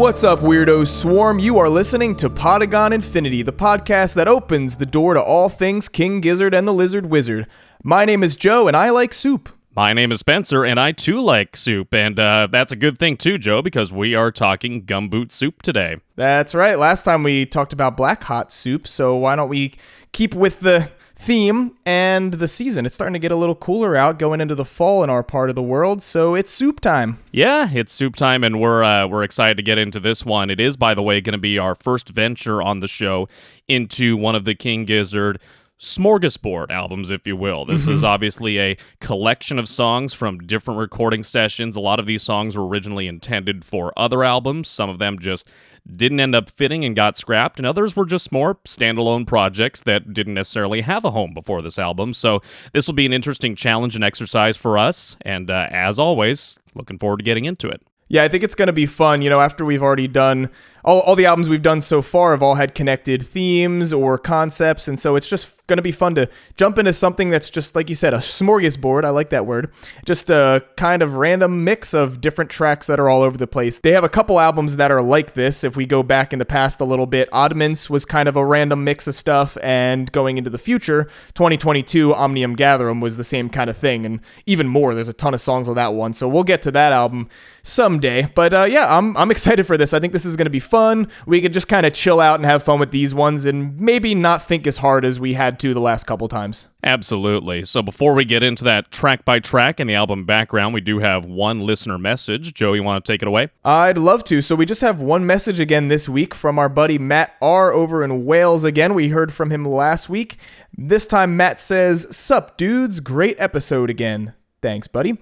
What's up, Weirdos Swarm? You are listening to Podagon Infinity, the podcast that opens the door to all things King Gizzard and the Lizard Wizard. My name is Joe, and I like soup. My name is Spencer, and I too like soup, and that's a good thing too, Joe, because we are talking Gumboot Soup today. That's right. Last time we talked about black hot soup, so why don't we keep with the theme and the season? It's starting to get a little cooler out going into the fall in our part of the world, so it's soup time. Yeah, it's soup time, and we're excited to get into this one. It is, by the way, going to be our first venture on the show into one of the King Gizzard Smorgasbord albums, if you will. This is obviously a collection of songs from different recording sessions. A lot of these songs were originally intended for other albums. Some of them just didn't end up fitting and got scrapped, and others were just more standalone projects that didn't necessarily have a home before this album. So this will be an interesting challenge and exercise for us, and as always, looking forward to getting into it. Yeah, I think it's going to be fun. You know, after we've already done, all the albums we've done so far have all had connected themes or concepts, and so it's just going to be fun to jump into something that's just, like you said, a smorgasbord. I like that word. Just a kind of random mix of different tracks that are all over the place. They have a couple albums that are like this. If we go back in the past a little bit, Oddments was kind of a random mix of stuff, and going into the future, 2022, Omnium Gatherum was the same kind of thing, and even more. There's a ton of songs on that one, so we'll get to that album someday. But yeah, I'm excited for this. I think this is going to be fun. We could just kind of chill out and have fun with these ones and maybe not think as hard as we had to the last couple times. Absolutely. So before we get into that track by track and the album background, we do have one listener message. Joe, you want to take it away? I'd love to. So we just have one message again this week from our buddy Matt R. over in Wales again. We heard from him last week. This time Matt says, "Sup dudes, great episode again." Thanks, buddy.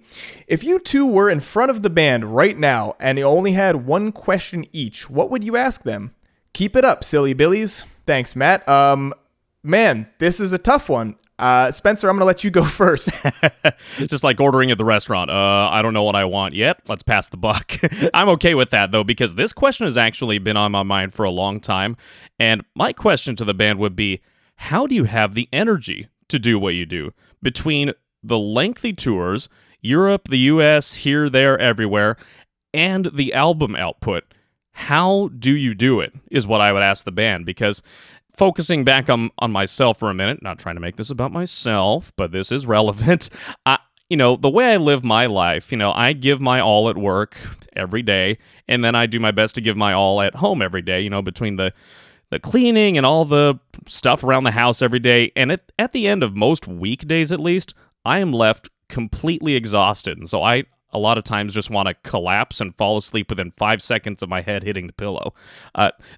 If you two were in front of the band right now and they only had one question each, what would you ask them? Keep it up, silly billies. Thanks, Matt. Man, this is a tough one. Spencer, I'm going to let you go first. Just like ordering at the restaurant. I don't know what I want yet. Let's pass the buck. I'm okay with that, though, because this question has actually been on my mind for a long time. And my question to the band would be, how do you have the energy to do what you do? Between the lengthy tours, Europe, the US, here, there, everywhere, and the album output, how do you do it, is what I would ask the band, because focusing back on myself for a minute, not trying to make this about myself, but this is relevant. The way I live my life, I give my all at work every day, and then I do my best to give my all at home every day, between the cleaning and all the stuff around the house every day. And at the end of most weekdays, at least, I am left completely exhausted. And so I a lot of times just want to collapse and fall asleep within 5 seconds of my head hitting the pillow.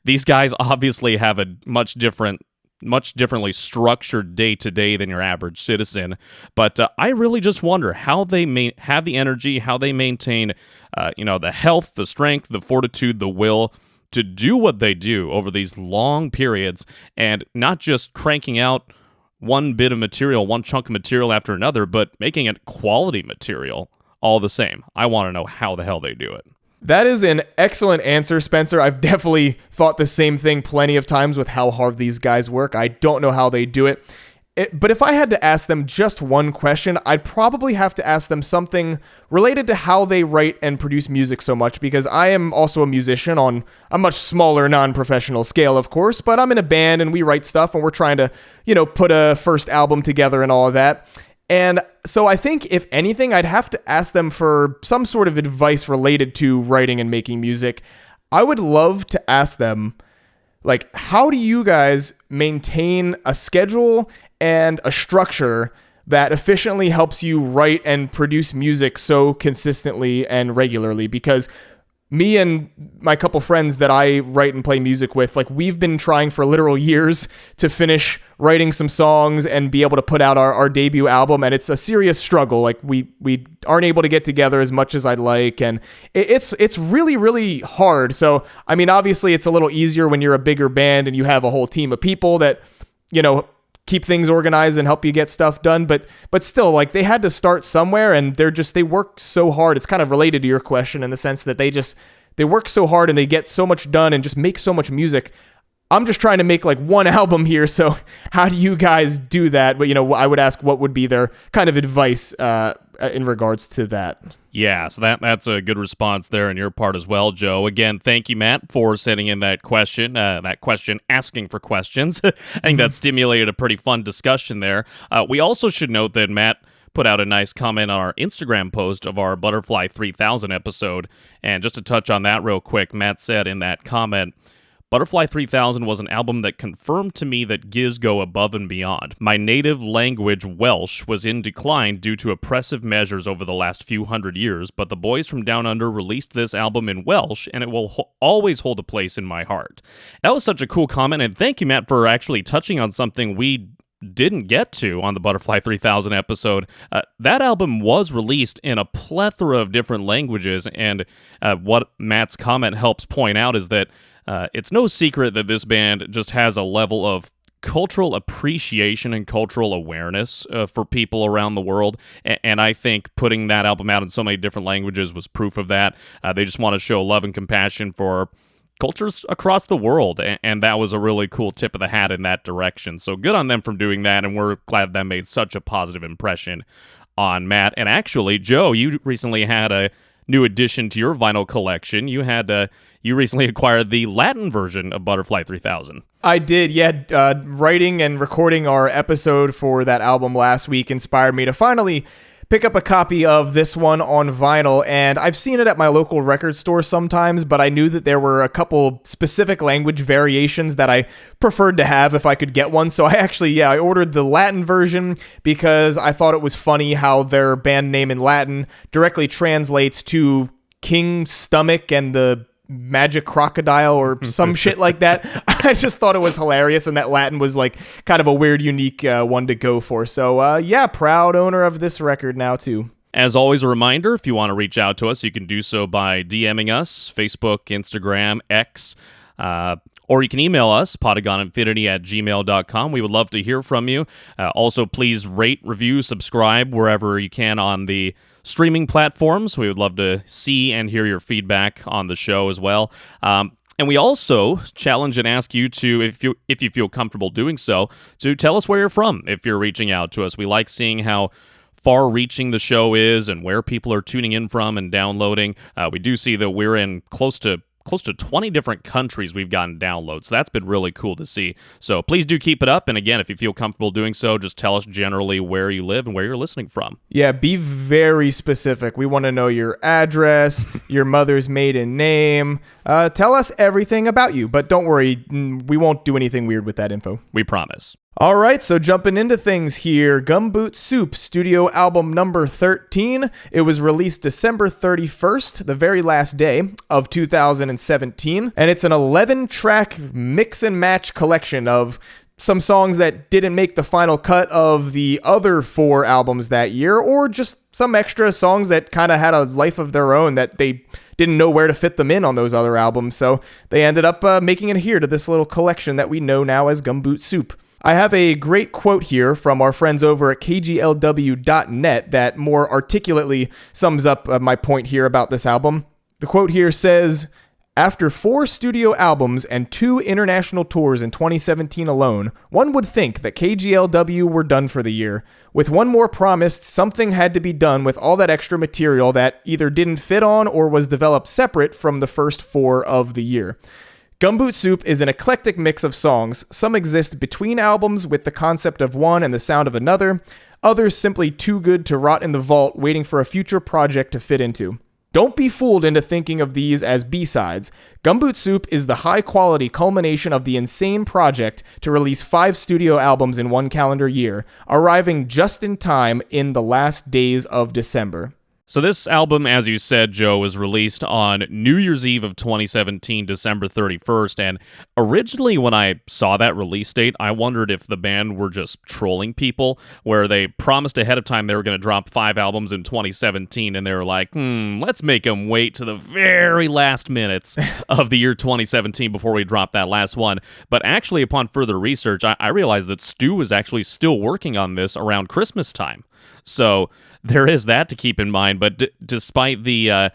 These guys obviously have a much differently structured day-to-day than your average citizen, but I really just wonder how they have the energy, how they maintain the health, the strength, the fortitude, the will to do what they do over these long periods, and not just cranking out one bit of material, one chunk of material after another, but making it quality material all the same. I want to know how the hell they do it. That is an excellent answer, Spencer. I've definitely thought the same thing plenty of times with how hard these guys work. I don't know how they do it. But if I had to ask them just one question, I'd probably have to ask them something related to how they write and produce music so much, because I am also a musician on a much smaller, non-professional scale, of course, but I'm in a band and we write stuff and we're trying to, put a first album together and all of that. And so I think, if anything, I'd have to ask them for some sort of advice related to writing and making music. I would love to ask them, how do you guys maintain a schedule and a structure that efficiently helps you write and produce music so consistently and regularly? Because me and my couple friends that I write and play music with, we've been trying for literal years to finish writing some songs and be able to put out our debut album, and it's a serious struggle. We aren't able to get together as much as I'd like, and it's really, really hard. So, I mean, obviously it's a little easier when you're a bigger band and you have a whole team of people that, keep things organized and help you get stuff done, but still, they had to start somewhere, and they work so hard. It's kind of related to your question in the sense that they work so hard and they get so much done and just make so much music. I'm just trying to make one album here, so how do you guys do that? But I would ask what would be their kind of advice in regards to that. Yeah, so that's a good response there on your part as well, Joe. Again, thank you, Matt, for sending in that question asking for questions. I think that stimulated a pretty fun discussion there. We also should note that Matt put out a nice comment on our Instagram post of our Butterfly 3000 episode. And just to touch on that real quick, Matt said in that comment, Butterfly 3000 was an album that confirmed to me that Giz go above and beyond. My native language, Welsh, was in decline due to oppressive measures over the last few hundred years, but the boys from Down Under released this album in Welsh, and it will always hold a place in my heart. That was such a cool comment, and thank you, Matt, for actually touching on something we didn't get to on the Butterfly 3000 episode. That album was released in a plethora of different languages, and what Matt's comment helps point out is that it's no secret that this band just has a level of cultural appreciation and cultural awareness for people around the world, and I think putting that album out in so many different languages was proof of that. They just want to show love and compassion for cultures across the world, and that was a really cool tip of the hat in that direction. So good on them for doing that, and we're glad that made such a positive impression on Matt. And actually, Joe, you recently had a new addition to your vinyl collection. You recently acquired the Latin version of Butterfly 3000. I did, yeah. Writing and recording our episode for that album last week inspired me to finally pick up a copy of this one on vinyl, and I've seen it at my local record store sometimes, but I knew that there were a couple specific language variations that I preferred to have if I could get one, so I ordered the Latin version because I thought it was funny how their band name in Latin directly translates to King Stomach and the Magic Crocodile or some shit like that. I just thought it was hilarious, and that Latin was like kind of a weird, unique one to go for. So proud owner of this record now too. As always, a reminder, if you want to reach out to us, you can do so by DMing us, Facebook, Instagram, X, or you can email us, podagoninfinity@gmail.com. We would love to hear from you. Also, please rate, review, subscribe wherever you can on the streaming platforms. We would love to see and hear your feedback on the show as well. And we also challenge and ask you to, if you feel comfortable doing so, to tell us where you're from if you're reaching out to us. We like seeing how far-reaching the show is and where people are tuning in from and downloading. We do see that we're in close to 20 different countries we've gotten downloads. So that's been really cool to see. So please do keep it up. And again, if you feel comfortable doing so, just tell us generally where you live and where you're listening from. Yeah, be very specific. We want to know your address, your mother's maiden name. Tell us everything about you. But don't worry, we won't do anything weird with that info. We promise. All right, so jumping into things here, Gumboot Soup, studio album number 13. It was released December 31st, the very last day of 2017, and it's an 11-track mix and match collection of some songs that didn't make the final cut of the other 4 albums that year, or just some extra songs that kind of had a life of their own that they didn't know where to fit them in on those other albums, so they ended up making it here to this little collection that we know now as Gumboot Soup. I have a great quote here from our friends over at kglw.net that more articulately sums up my point here about this album. The quote here says, "After 4 studio albums and 2 international tours in 2017 alone, one would think that KGLW were done for the year. With one more promised, something had to be done with all that extra material that either didn't fit on or was developed separate from the first 4 of the year. Gumboot Soup is an eclectic mix of songs. Some exist between albums with the concept of one and the sound of another. Others simply too good to rot in the vault waiting for a future project to fit into. Don't be fooled into thinking of these as B-sides. Gumboot Soup is the high-quality culmination of the insane project to release 5 studio albums in 1 calendar year, arriving just in time in the last days of December." So this album, as you said, Joe, was released on New Year's Eve of 2017, December 31st, and originally when I saw that release date, I wondered if the band were just trolling people, where they promised ahead of time they were going to drop 5 albums in 2017, and they were like, let's make them wait to the very last minutes of the year 2017 before we drop that last one. But actually, upon further research, I realized that Stu was actually still working on this around Christmas time. So there is that to keep in mind, but despite the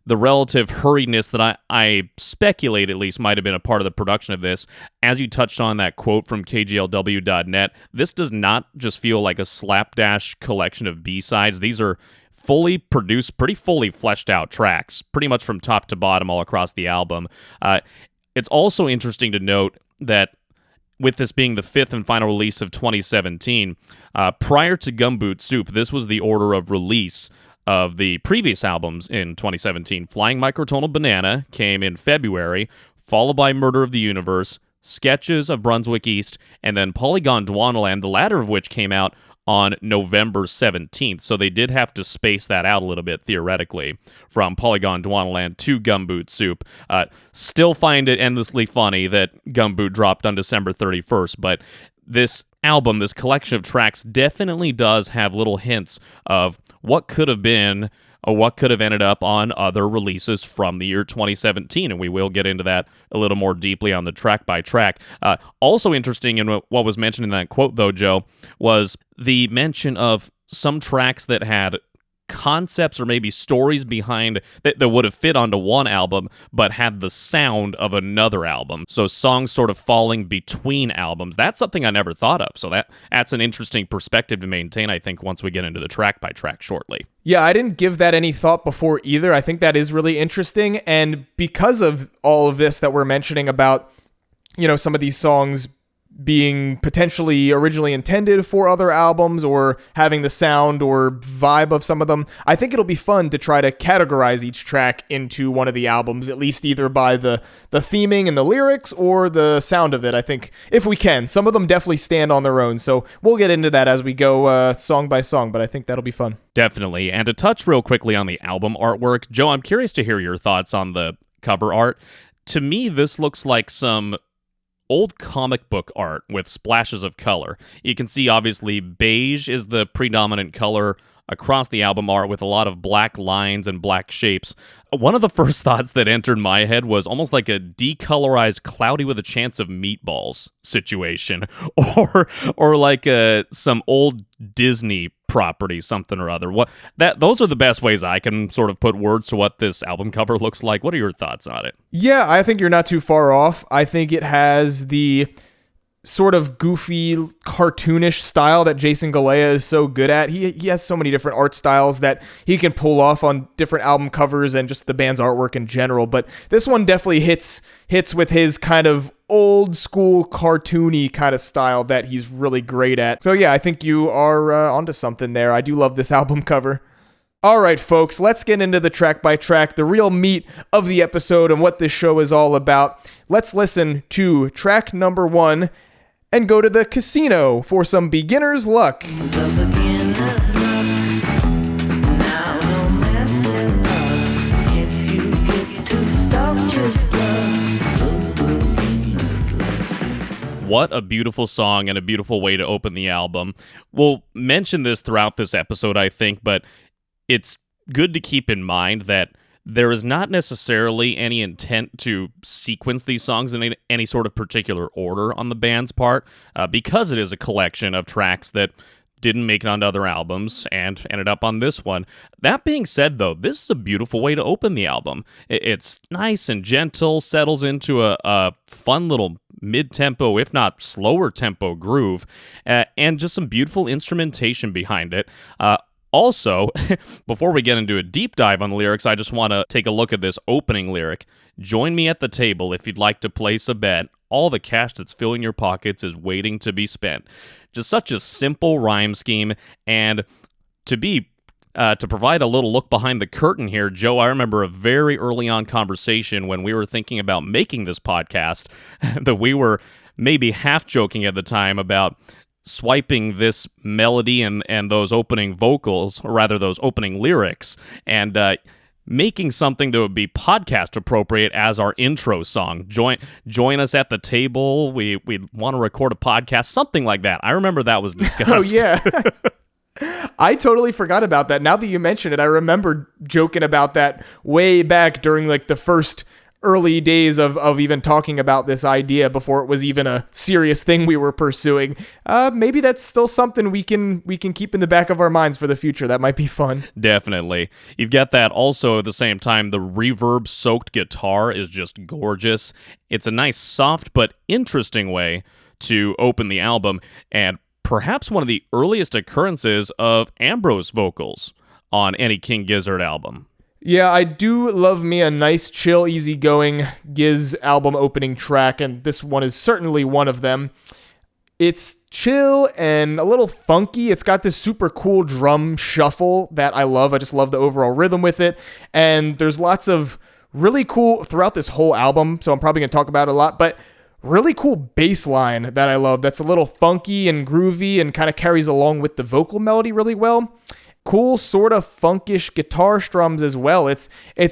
relative hurriedness that I speculate at least might have been a part of the production of this, as you touched on that quote from KGLW.net, this does not just feel like a slapdash collection of B-sides. These are fully produced, pretty fully fleshed out tracks, pretty much from top to bottom all across the album. It's also interesting to note that with this being the fifth and final release of 2017, prior to Gumboot Soup, this was the order of release of the previous albums in 2017. Flying Microtonal Banana came in February, followed by Murder of the Universe, Sketches of Brunswick East, and then Polygon Dwanaland, the latter of which came out on November 17th. So they did have to space that out a little bit, theoretically, from Polygon Dwanaland to Gumboot Soup. Still find it endlessly funny that Gumboot dropped on December 31st, but this album, this collection of tracks, definitely does have little hints of what could have been or what could have ended up on other releases from the year 2017, and we will get into that a little more deeply on the track-by-track. Also interesting in what was mentioned in that quote, though, Joe, was the mention of some tracks that had concepts or maybe stories behind that would have fit onto one album but had the sound of another album. So songs sort of falling between albums. That's something I never thought of. So that's an interesting perspective to maintain, I think, once we get into the track by track shortly. Yeah, I didn't give that any thought before either. I think that is really interesting. And because of all of this that we're mentioning about, some of these songs being potentially originally intended for other albums or having the sound or vibe of some of them, I think it'll be fun to try to categorize each track into one of the albums, at least either by the theming and the lyrics or the sound of it. I think if we can, some of them definitely stand on their own. So we'll get into that as we go song by song, but I think that'll be fun. Definitely. And to touch real quickly on the album artwork, Joe, I'm curious to hear your thoughts on the cover art. To me, this looks like some old comic book art with splashes of color. You can see, obviously, beige is the predominant color across the album art with a lot of black lines and black shapes. One of the first thoughts that entered my head was almost like a decolorized Cloudy with a Chance of Meatballs situation, or like some old Disney property, something or other. Those are the best ways I can sort of put words to what this album cover looks like. What are your thoughts on it? Yeah, I think you're not too far off. I think it has the sort of goofy, cartoonish style that Jason Galea is so good at. He has so many different art styles that he can pull off on different album covers and just the band's artwork in general. But this one definitely hits with his kind of old school cartoony kind of style that he's really great at. So yeah, I think you are onto something there. I do love this album cover. All right, folks, let's get into the track by track, the real meat of the episode and what this show is all about. Let's listen to track number 1 and go to the casino for some beginner's luck. What a beautiful song and a beautiful way to open the album. We'll mention this throughout this episode, I think, but it's good to keep in mind that there is not necessarily any intent to sequence these songs in any sort of particular order on the band's part, because it is a collection of tracks that didn't make it onto other albums and ended up on this one. That being said, though, this is a beautiful way to open the album. It's nice and gentle, settles into a fun little mid-tempo, if not slower tempo groove, and just some beautiful instrumentation behind it. Also, before we get into a deep dive on the lyrics, I just want to take a look at this opening lyric. Join me at the table if you'd like to place a bet. All the cash that's filling your pockets is waiting to be spent. Just such a simple rhyme scheme, and to provide a little look behind the curtain here, Joe, I remember a very early on conversation when we were thinking about making this podcast that we were maybe half joking at the time about swiping this melody and those opening vocals, or rather those opening lyrics, and making something that would be podcast appropriate as our intro song. Join us at the table. We'd want to record a podcast, something like that. I remember that was discussed. Oh, yeah. I totally forgot about that. Now that you mention it, I remember joking about that way back during like the first early days of even talking about this idea before it was even a serious thing we were pursuing. Maybe that's still something we can keep in the back of our minds for the future. That might be fun. Definitely. You've got that also at the same time. The reverb-soaked guitar is just gorgeous. It's a nice, soft, but interesting way to open the album, and perhaps one of the earliest occurrences of Ambrose vocals on any King Gizzard album. Yeah, I do love me a nice, chill, easygoing Giz album opening track, and this one is certainly one of them. It's chill and a little funky. It's got this super cool drum shuffle that I love. I just love the overall rhythm with it, and there's lots of really cool throughout this whole album, so I'm probably going to talk about it a lot, but really cool bass line that I love that's a little funky and groovy and kind of carries along with the vocal melody really well. Cool sort of funkish guitar strums as well. It's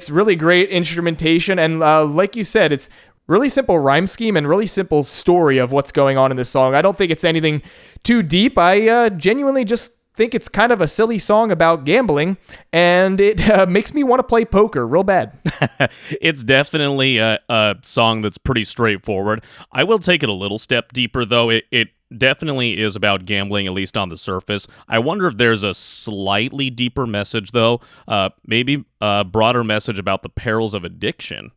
really great instrumentation, and like you said, it's really simple rhyme scheme and really simple story of what's going on in this song. I don't think it's anything too deep. I genuinely just think it's kind of a silly song about gambling, and it makes me want to play poker real bad. It's definitely a song that's pretty straightforward. I will take it a little step deeper, though. It definitely is about gambling, at least on the surface. I wonder if there's a slightly deeper message, though. Maybe a broader message about the perils of addiction,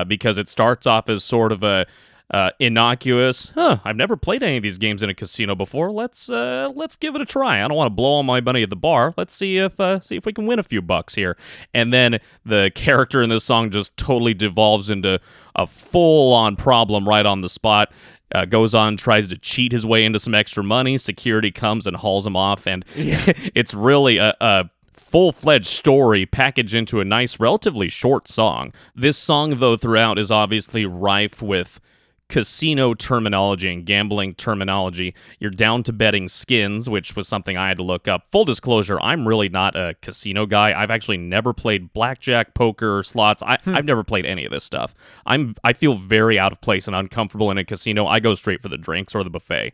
because it starts off as sort of a innocuous, I've never played any of these games in a casino before. Let's give it a try. I don't want to blow all my money at the bar. Let's see if we can win a few bucks here. And then the character in this song just totally devolves into a full-on problem right on the spot. Goes on, tries to cheat his way into some extra money. Security comes and hauls him off, and it's really a full-fledged story packaged into a nice, relatively short song. This song, though, throughout is obviously rife with casino terminology and gambling terminology. You're down to betting skins, which was something I had to look up. Full disclosure, I'm really not a casino guy. I've actually never played blackjack, poker, slots. I've never played any of this stuff. I feel very out of place and uncomfortable in a casino. I go straight for the drinks or the buffet.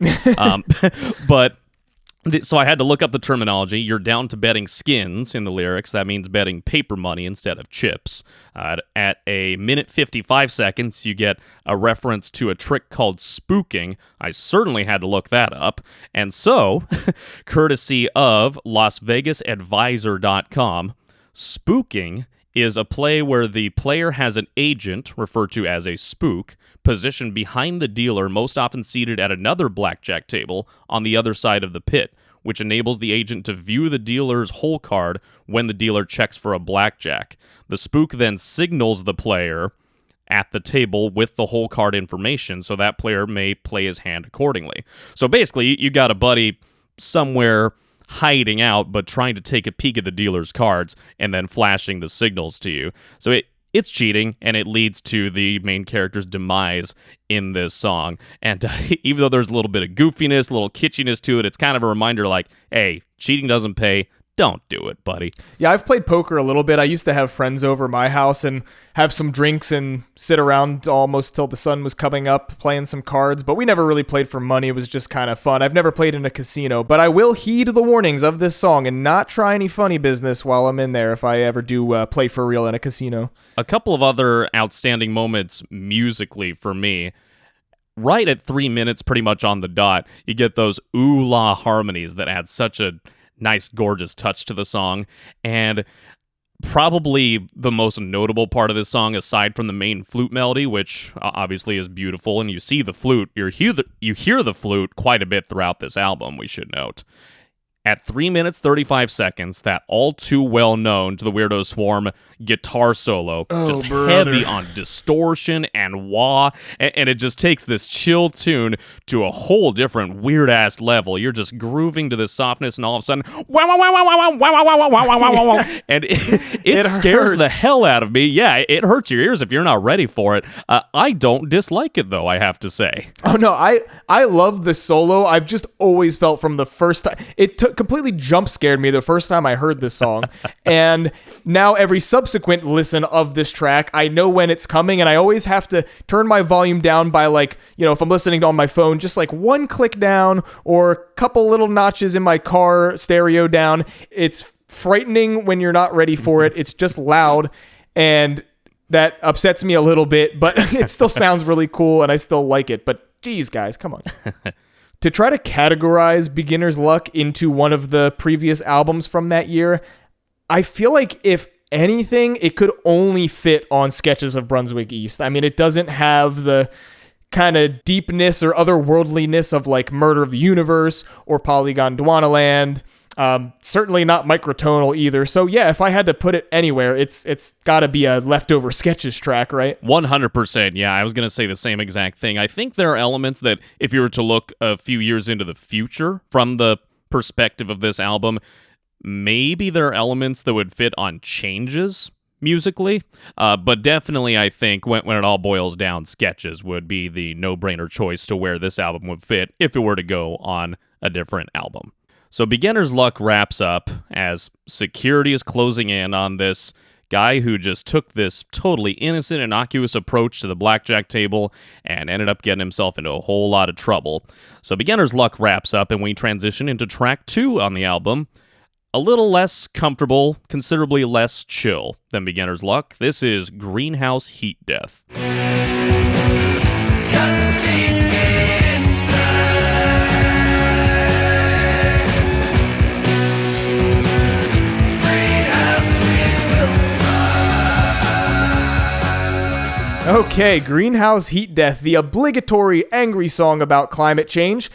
So I had to look up the terminology. You're down to betting skins in the lyrics. That means betting paper money instead of chips. At a minute 55 seconds, you get a reference to a trick called spooking. I certainly had to look that up. And so, courtesy of LasVegasAdvisor.com, spooking is a play where the player has an agent, referred to as a spook, positioned behind the dealer, most often seated at another blackjack table on the other side of the pit, which enables the agent to view the dealer's hole card when the dealer checks for a blackjack. The spook then signals the player at the table with the hole card information, so that player may play his hand accordingly. So basically, you got a buddy somewhere hiding out, but trying to take a peek at the dealer's cards and then flashing the signals to you. So it's cheating, and it leads to the main character's demise in this song. And even though there's a little bit of goofiness, a little kitschiness to it, it's kind of a reminder like, hey, cheating doesn't pay. Don't do it, buddy. Yeah, I've played poker a little bit. I used to have friends over my house and have some drinks and sit around almost till the sun was coming up playing some cards, but we never really played for money. It was just kind of fun. I've never played in a casino, but I will heed the warnings of this song and not try any funny business while I'm in there if I ever do play for real in a casino. A couple of other outstanding moments musically for me. Right at 3 minutes, pretty much on the dot, you get those ooh-la harmonies that add such a nice, gorgeous touch to the song. And probably the most notable part of this song, aside from the main flute melody, which obviously is beautiful, and you see the flute, you hear the flute quite a bit throughout this album, we should note. At 3 minutes, 35 seconds, that all too well-known to the Weirdo Swarm guitar solo, heavy on distortion and wah, and it just takes this chill tune to a whole different weird-ass level. You're just grooving to this softness, and all of a sudden, and it scares the hell out of me. Yeah, it hurts your ears if you're not ready for it. I don't dislike it, though, I have to say. Oh, no, I love the solo. I've just always felt from the first time, completely jump scared me the first time I heard this song. And now every subsequent listen of this track, I know when it's coming, and I always have to turn my volume down by, like, you know, if I'm listening on my phone, just like one click down or a couple little notches in my car stereo down. It's frightening when you're not ready for it. It's just loud, and that upsets me a little bit, but it still sounds really cool, and I still like it. But geez, guys, come on. To try to categorize Beginner's Luck into one of the previous albums from that year, I feel like if anything, it could only fit on Sketches of Brunswick East. I mean, it doesn't have the kind of deepness or otherworldliness of like Murder of the Universe or Polygon Dwanaland Certainly not microtonal either. So yeah, if I had to put it anywhere, it's got to be a leftover sketches track, right? 100%. Yeah, I was going to say the same exact thing. I think there are elements that if you were to look a few years into the future from the perspective of this album, maybe there are elements that would fit on changes musically, but definitely I think when it all boils down, sketches would be the no-brainer choice to where this album would fit if it were to go on a different album. So Beginner's Luck wraps up as security is closing in on this guy who just took this totally innocent, innocuous approach to the blackjack table and ended up getting himself into a whole lot of trouble. So Beginner's Luck wraps up, and we transition into track 2 on the album. A little less comfortable, considerably less chill than Beginner's Luck. This is Greenhouse Heat Death. Okay, Greenhouse Heat Death, the obligatory angry song about climate change.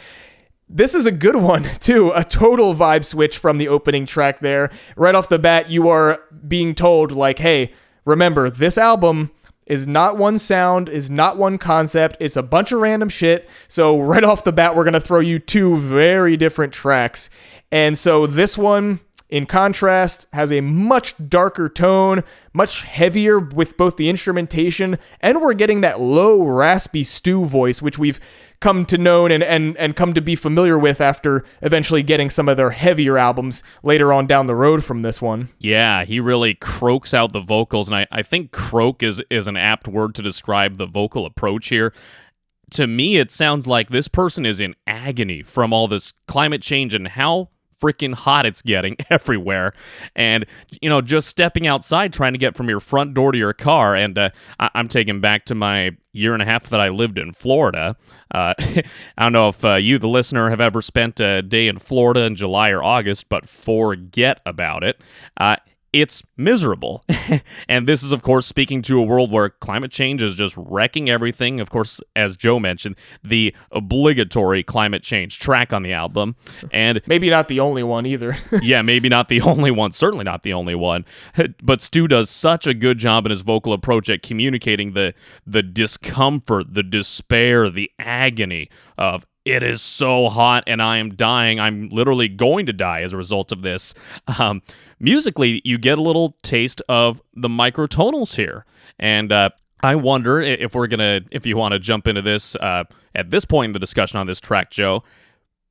This is a good one, too. A total vibe switch from the opening track there. Right off the bat, you are being told, like, hey, remember, this album is not one sound, is not one concept. It's a bunch of random shit. So right off the bat, we're going to throw you 2 very different tracks. And so this one, in contrast, has a much darker tone, much heavier with both the instrumentation, and we're getting that low, raspy Stu voice, which we've come to know and come to be familiar with after eventually getting some of their heavier albums later on down the road from this one. Yeah, he really croaks out the vocals, and I think croak is an apt word to describe the vocal approach here. To me, it sounds like this person is in agony from all this climate change and how freaking hot it's getting everywhere, and just stepping outside trying to get from your front door to your car. And I'm taken back to my year and a half that I lived in Florida. I don't know if you, the listener, have ever spent a day in Florida in July or August, but forget about it. It's miserable. And this is, of course, speaking to a world where climate change is just wrecking everything. Of course, as Joe mentioned, the obligatory climate change track on the album. And maybe not the only one either. Yeah, maybe not the only one. Certainly not the only one. But Stu does such a good job in his vocal approach at communicating the discomfort, the despair, the agony of it is so hot and I am dying. I'm literally going to die as a result of this. Musically, you get a little taste of the microtonals here. And I wonder if you want to jump into this at this point in the discussion on this track, Joe,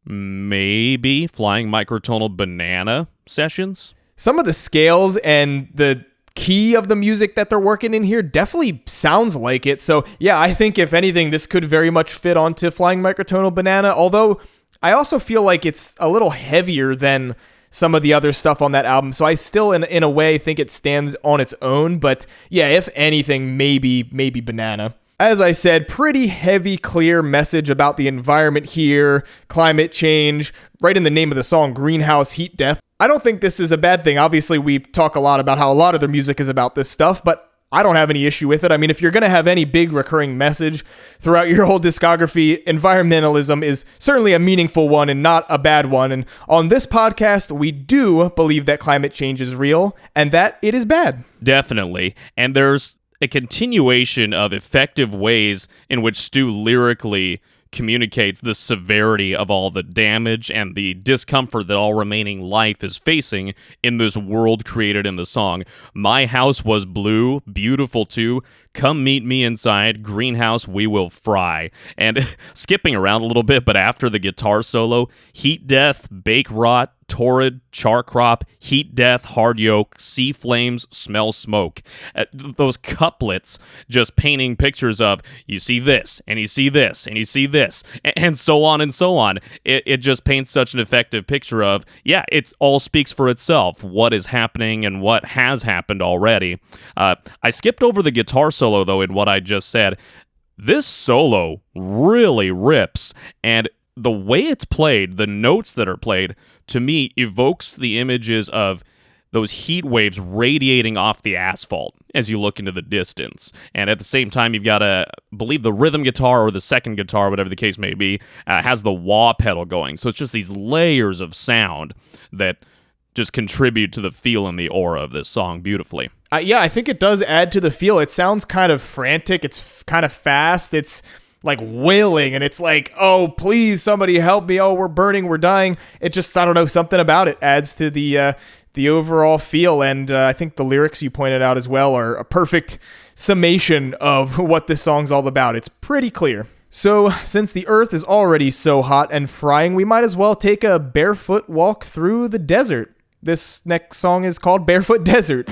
maybe flying microtonal banana sessions? Some of the scales and the key of the music that they're working in here definitely sounds like it. So yeah, I think if anything, this could very much fit onto Flying Microtonal Banana, although I also feel like it's a little heavier than some of the other stuff on that album. So I still, in a way, think it stands on its own. But yeah, if anything, maybe Banana. As I said, pretty heavy, clear message about the environment here, climate change, right in the name of the song, Greenhouse Heat Death. I don't think this is a bad thing. Obviously, we talk a lot about how a lot of their music is about this stuff, but I don't have any issue with it. I mean, if you're going to have any big recurring message throughout your whole discography, environmentalism is certainly a meaningful one and not a bad one. And on this podcast, we do believe that climate change is real and that it is bad. Definitely. And there's a continuation of effective ways in which Stu lyrically communicates the severity of all the damage and the discomfort that all remaining life is facing in this world created in the song. My house was blue, beautiful too. Come meet me inside, greenhouse we will fry. And skipping around a little bit, but after the guitar solo, heat death, bake rot, torrid, char crop, heat death, hard yoke, sea flames, smell smoke. Those couplets just painting pictures of you see this, and you see this, and you see this, and so on and so on. It just paints such an effective picture of, yeah, it all speaks for itself, what is happening and what has happened already. I skipped over the guitar solo, though, in what I just said. This solo really rips, and the way it's played, the notes that are played, to me, evokes the images of those heat waves radiating off the asphalt as you look into the distance. And at the same time, you've got believe the rhythm guitar or the second guitar, whatever the case may be, has the wah pedal going. So it's just these layers of sound that just contribute to the feel and the aura of this song beautifully. Yeah, I think it does add to the feel. It sounds kind of frantic. It's kind of fast. It's like wailing, and it's like, oh, please, somebody help me. Oh, we're burning, we're dying. It just, I don't know, something about it adds to the overall feel, and I think the lyrics you pointed out as well are a perfect summation of what this song's all about. It's pretty clear. So, since the earth is already so hot and frying, we might as well take a barefoot walk through the desert. This next song is called Barefoot Desert.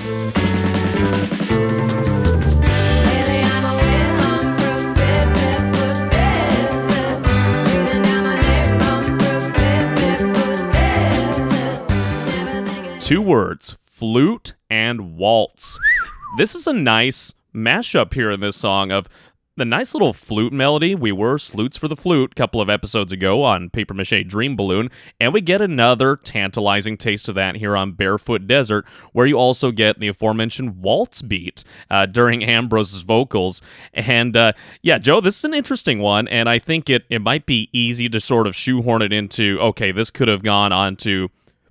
Two words, flute and waltz. This is a nice mashup here in this song of the nice little flute melody. We were Sloots for the Flute a couple of episodes ago on Paper Mache Dream Balloon, and we get another tantalizing taste of that here on Barefoot Desert, where you also get the aforementioned waltz beat during Ambrose's vocals. And yeah, Joe, this is an interesting one, and I think it might be easy to sort of shoehorn it into, okay, this could have gone on to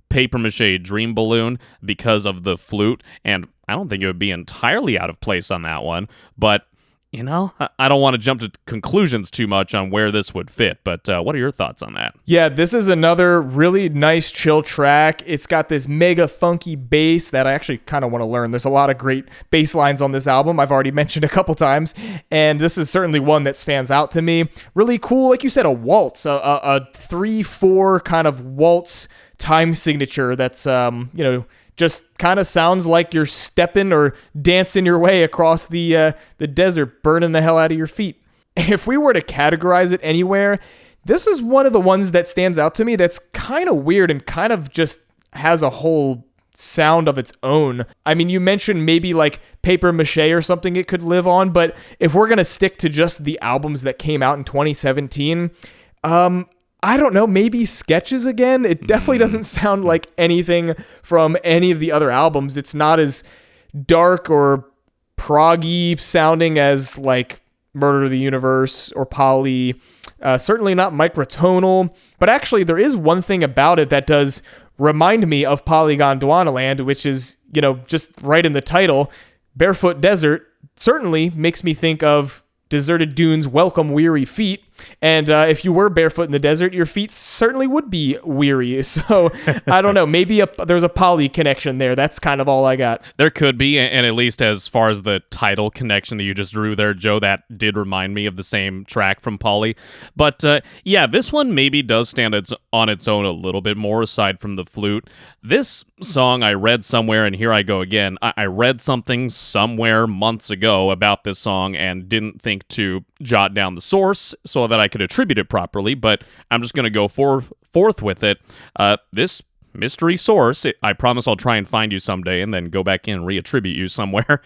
Paper Mache Dream Balloon because of the flute, and I don't think it would be entirely out of place on that one, but you know, I don't want to jump to conclusions too much on where this would fit, but what are your thoughts on that? Yeah, this is another really nice chill track. It's got this mega funky bass that I actually kind of want to learn. There's a lot of great bass lines on this album I've already mentioned a couple times, and this is certainly one that stands out to me. Really cool, like you said, a waltz, a 3/4 kind of waltz time signature that's, just kind of sounds like you're stepping or dancing your way across the desert, burning the hell out of your feet. If we were to categorize it anywhere, this is one of the ones that stands out to me that's kind of weird and kind of just has a whole sound of its own. I mean, you mentioned maybe like Paper Mache or something it could live on, but if we're going to stick to just the albums that came out in 2017, I don't know, maybe Sketches again? It definitely doesn't sound like anything from any of the other albums. It's not as dark or proggy sounding as like Murder of the Universe or Polly. Certainly not microtonal. But actually, there is one thing about it that does remind me of Polygon Dwanaland, which is, just right in the title. Barefoot Desert certainly makes me think of Deserted Dunes' Welcome Weary Feet. And if you were barefoot in the desert, your feet certainly would be weary. So I don't know. Maybe there's a Polly connection there. That's kind of all I got. There could be, and at least as far as the title connection that you just drew there, Joe, that did remind me of the same track from Polly. But yeah, this one maybe does stand on its own a little bit more aside from the flute. This song I read somewhere, and here I go again. I read something somewhere months ago about this song and didn't think to jot down the source so that I could attribute it properly, but I'm just going to go forth with it. This mystery source, I promise I'll try and find you someday and then go back in and reattribute you somewhere.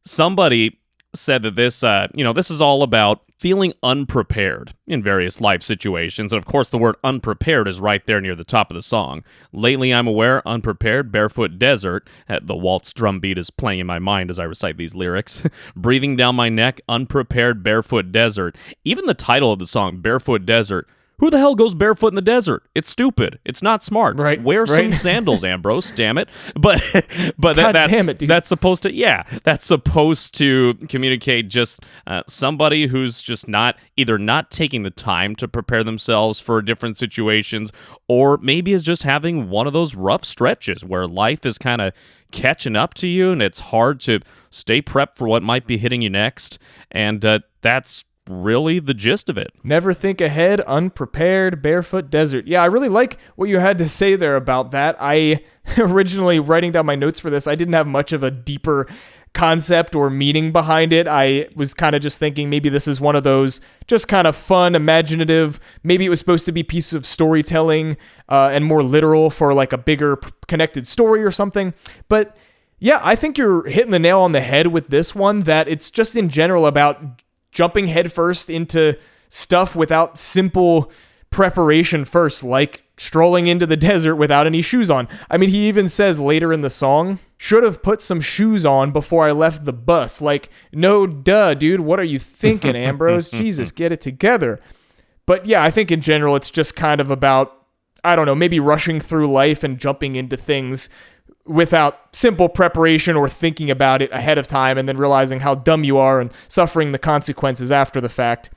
Somebody said that this, this is all about feeling unprepared in various life situations. And of course, the word unprepared is right there near the top of the song. Lately, I'm aware, unprepared, barefoot desert. The waltz drum beat is playing in my mind as I recite these lyrics. Breathing down my neck, unprepared, barefoot desert. Even the title of the song, Barefoot Desert. Who the hell goes barefoot in the desert? It's stupid. It's not smart. Right. Wear some sandals, Ambrose. Damn it. But damn it, dude. That's supposed to communicate just somebody who's just either not taking the time to prepare themselves for different situations, or maybe is just having one of those rough stretches where life is kind of catching up to you and it's hard to stay prepped for what might be hitting you next. And that's really the gist of it. Never think ahead, unprepared, barefoot desert. Yeah, I really like what you had to say there about that. I originally, writing down my notes for this, I didn't have much of a deeper concept or meaning behind it. I was kind of just thinking maybe this is one of those just kind of fun, imaginative, maybe it was supposed to be pieces of storytelling and more literal for like a bigger connected story or something. But yeah, I think you're hitting the nail on the head with this one, that it's just in general about jumping headfirst into stuff without simple preparation first, like strolling into the desert without any shoes on. I mean, he even says later in the song, should have put some shoes on before I left the bus. Like, no duh, dude. What are you thinking, Ambrose? Jesus, get it together. But yeah, I think in general, it's just kind of about, I don't know, maybe rushing through life and jumping into things without simple preparation or thinking about it ahead of time and then realizing how dumb you are and suffering the consequences after the fact.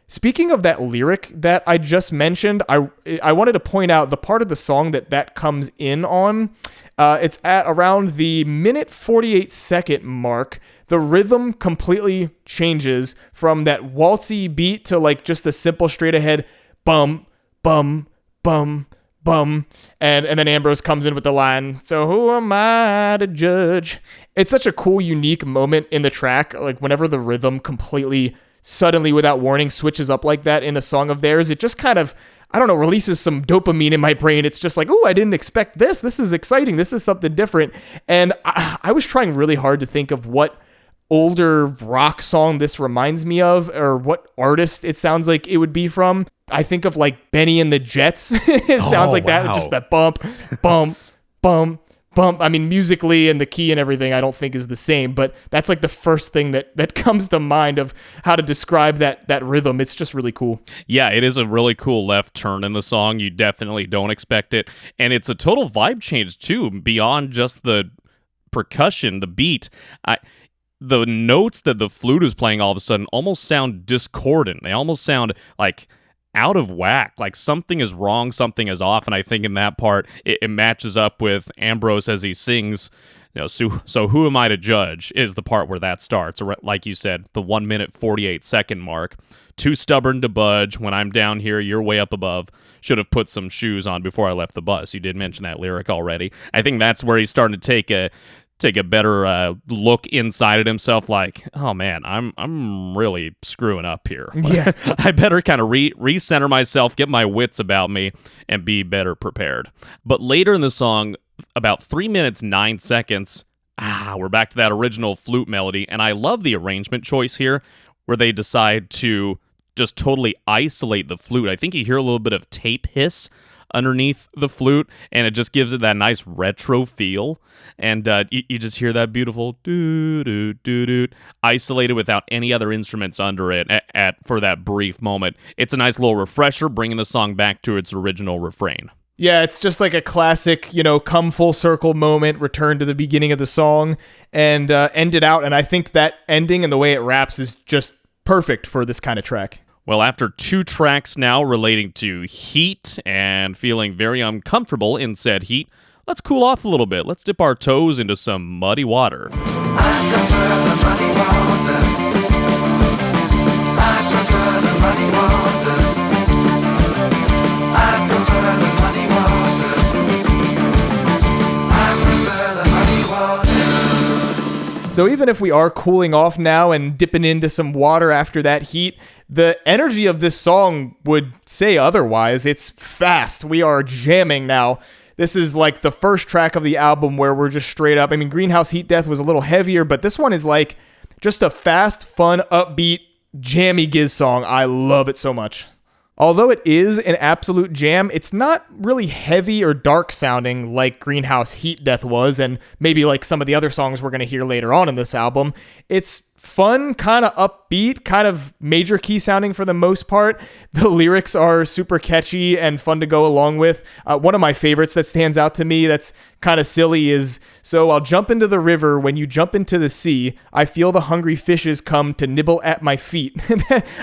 Speaking of that lyric that I just mentioned, I wanted to point out the part of the song that comes in on. It's at around the minute 48-second mark. The rhythm completely changes from that waltzy beat to like just a simple straight ahead bum, bum, bum, bum. And then Ambrose comes in with the line, so who am I to judge? It's such a cool, unique moment in the track. Like whenever the rhythm completely suddenly without warning switches up like that in a song of theirs, it just kind of, I don't know, releases some dopamine in my brain. It's just like, oh, I didn't expect this. This is exciting. This is something different. And I was trying really hard to think of what older rock song this reminds me of, or what artist it sounds like it would be from. I think of like Benny and the Jets. It sounds like that, just that bump, bump, bump, bump. I mean, musically and the key and everything I don't think is the same, but that's like the first thing that comes to mind of how to describe that rhythm. It's just really cool. Yeah, it is a really cool left turn in the song. You definitely don't expect it. And it's a total vibe change too, beyond just the percussion, the beat. The notes that the flute is playing all of a sudden almost sound discordant. They almost sound like out of whack, like something is wrong, something is off. And I think in that part, it matches up with Ambrose as he sings, you know, so who am I to judge is the part where that starts. Like you said, the 1 minute 48-second mark. Too stubborn to budge. When I'm down here, you're way up above. Should have put some shoes on before I left the bus. You did mention that lyric already. I think that's where he's starting to take a better look inside at himself, like, oh man, I'm really screwing up here. Yeah. I better kind of recenter myself, get my wits about me, and be better prepared. But later in the song, about 3 minutes, 9 seconds, we're back to that original flute melody, and I love the arrangement choice here, where they decide to just totally isolate the flute. I think you hear a little bit of tape hiss underneath the flute, and it just gives it that nice retro feel, and you just hear that beautiful doo-doo-doo-doo, isolated without any other instruments under it for that brief moment. It's a nice little refresher, bringing the song back to its original refrain. Yeah, it's just like a classic, come full circle moment, return to the beginning of the song, and end it out, and I think that ending and the way it wraps is just perfect for this kind of track. Well, after 2 tracks now relating to heat and feeling very uncomfortable in said heat, let's cool off a little bit. Let's dip our toes into some muddy water. I prefer the muddy water. I prefer the muddy water. I prefer the muddy water. I prefer the muddy water. So even if we are cooling off now and dipping into some water after that heat, the energy of this song would say otherwise. It's fast. We are jamming now. This is like the first track of the album where we're just straight up. I mean, Greenhouse Heat Death was a little heavier, but this one is like just a fast, fun, upbeat, jammy Giz song. I love it so much. Although it is an absolute jam, it's not really heavy or dark sounding like Greenhouse Heat Death was, and maybe like some of the other songs we're going to hear later on in this album. It's fun, kind of upbeat, kind of major key sounding for the most part. The lyrics are super catchy and fun to go along with. One of my favorites that stands out to me that's kind of silly is, so I'll jump into the river when you jump into the sea. I feel the hungry fishes come to nibble at my feet.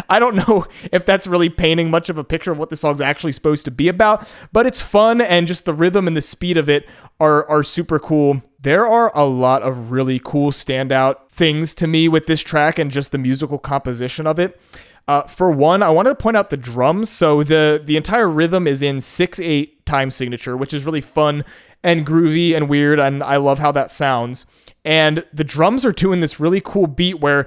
I don't know if that's really painting much of a picture of what the song's actually supposed to be about, but it's fun, and just the rhythm and the speed of it are super cool. There are a lot of really cool standout things to me with this track and just the musical composition of it. For one, I wanted to point out the drums. So the entire rhythm is in 6/8 time signature, which is really fun and groovy and weird, and I love how that sounds. And the drums are doing this really cool beat where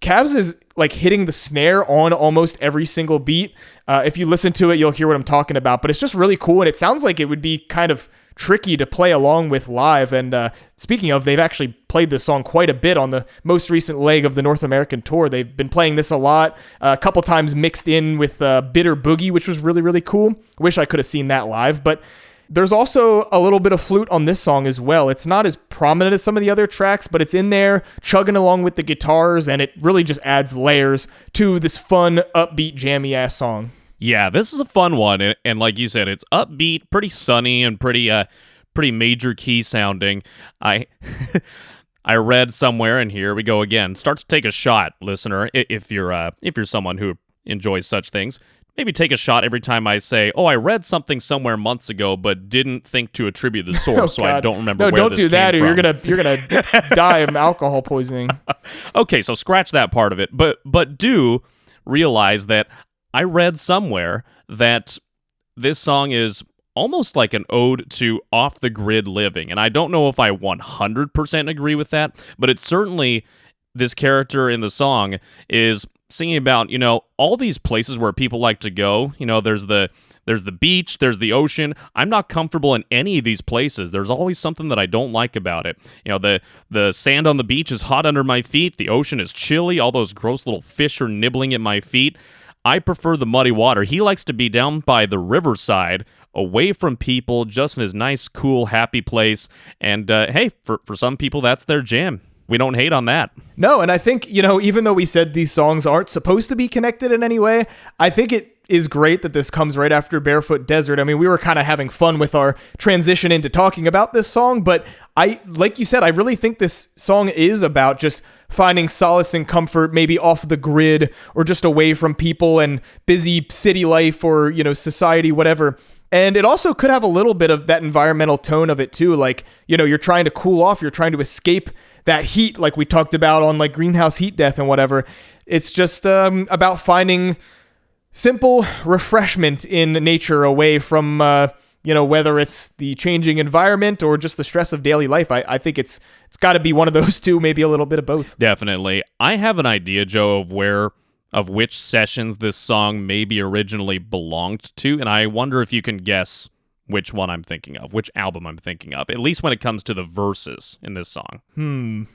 Cavs is like hitting the snare on almost every single beat. If you listen to it, you'll hear what I'm talking about, but it's just really cool, and it sounds like it would be kind of tricky to play along with live. And speaking of, they've actually played this song quite a bit on the most recent leg of the North American tour. They've been playing this a lot, a couple times mixed in with Bitter Boogie, which was really, really cool. Wish I could have seen that live, but there's also a little bit of flute on this song as well. It's not as prominent as some of the other tracks, but it's in there chugging along with the guitars, and it really just adds layers to this fun, upbeat, jammy-ass song. Yeah, this is a fun one, and like you said, it's upbeat, pretty sunny, and pretty major key sounding. I read somewhere, and here we go again. Start to take a shot, listener, if you're someone who enjoys such things. Maybe take a shot every time I say, "Oh, I read something somewhere months ago, but didn't think to attribute the source, so I don't remember where this came from." No, don't do that, or you're gonna die of alcohol poisoning. Okay, so scratch that part of it, but do realize that I read somewhere that this song is almost like an ode to off-the-grid living, and I don't know if I 100% agree with that, but it's certainly this character in the song is singing about, all these places where people like to go. There's the beach, there's the ocean. I'm not comfortable in any of these places. There's always something that I don't like about it. The sand on the beach is hot under my feet. The ocean is chilly. All those gross little fish are nibbling at my feet. I prefer the muddy water. He likes to be down by the riverside, away from people, just in his nice, cool, happy place. And hey, for some people, that's their jam. We don't hate on that. No, and I think, even though we said these songs aren't supposed to be connected in any way, I think it is great that this comes right after Barefoot Desert. I mean, we were kind of having fun with our transition into talking about this song, but like you said, I really think this song is about just finding solace and comfort, maybe off the grid or just away from people and busy city life or, society, whatever. And it also could have a little bit of that environmental tone of it too. Like, you're trying to cool off, you're trying to escape that heat like we talked about on like Greenhouse Heat Death and whatever. It's just about finding simple refreshment in nature away from, whether it's the changing environment or just the stress of daily life. I think it's got to be one of those two, maybe a little bit of both. Definitely. I have an idea, Joe, of which sessions this song maybe originally belonged to, and I wonder if you can guess which one I'm thinking of, which album I'm thinking of, at least when it comes to the verses in this song.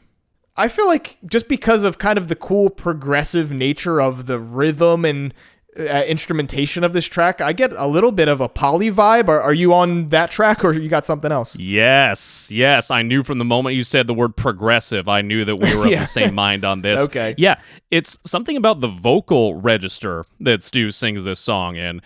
I feel like just because of kind of the cool progressive nature of the rhythm and instrumentation of this track, I get a little bit of a Poly vibe. Are you on that track, or you got something else? Yes. I knew from the moment you said the word progressive, I knew that we were of the same mind on this. Okay. Yeah, it's something about the vocal register that Stu sings this song in.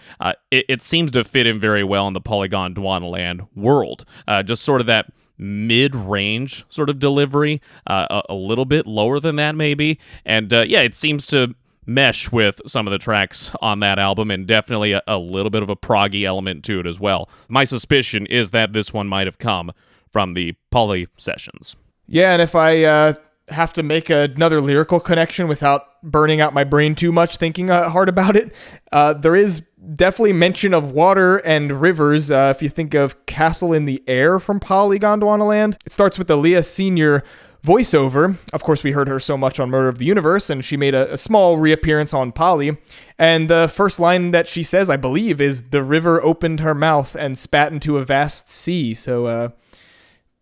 It seems to fit in very well in the Polygon Dwanaland world. Just sort of that mid-range sort of delivery, a little bit lower than that maybe. And it seems to mesh with some of the tracks on that album, and definitely a little bit of a proggy element to it as well. My suspicion is that this one might have come from the Poly sessions. Yeah, and if I have to make another lyrical connection without burning out my brain too much thinking hard about it, there is definitely mention of water and rivers. If you think of Castle in the Air from Polygon Dwanaland, it starts with the Leah Senior voiceover. Of course, we heard her so much on Murder of the Universe, and she made a small reappearance on Poly. And the first line that she says, I believe, is, "The river opened her mouth and spat into a vast sea." So,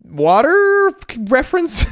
water reference?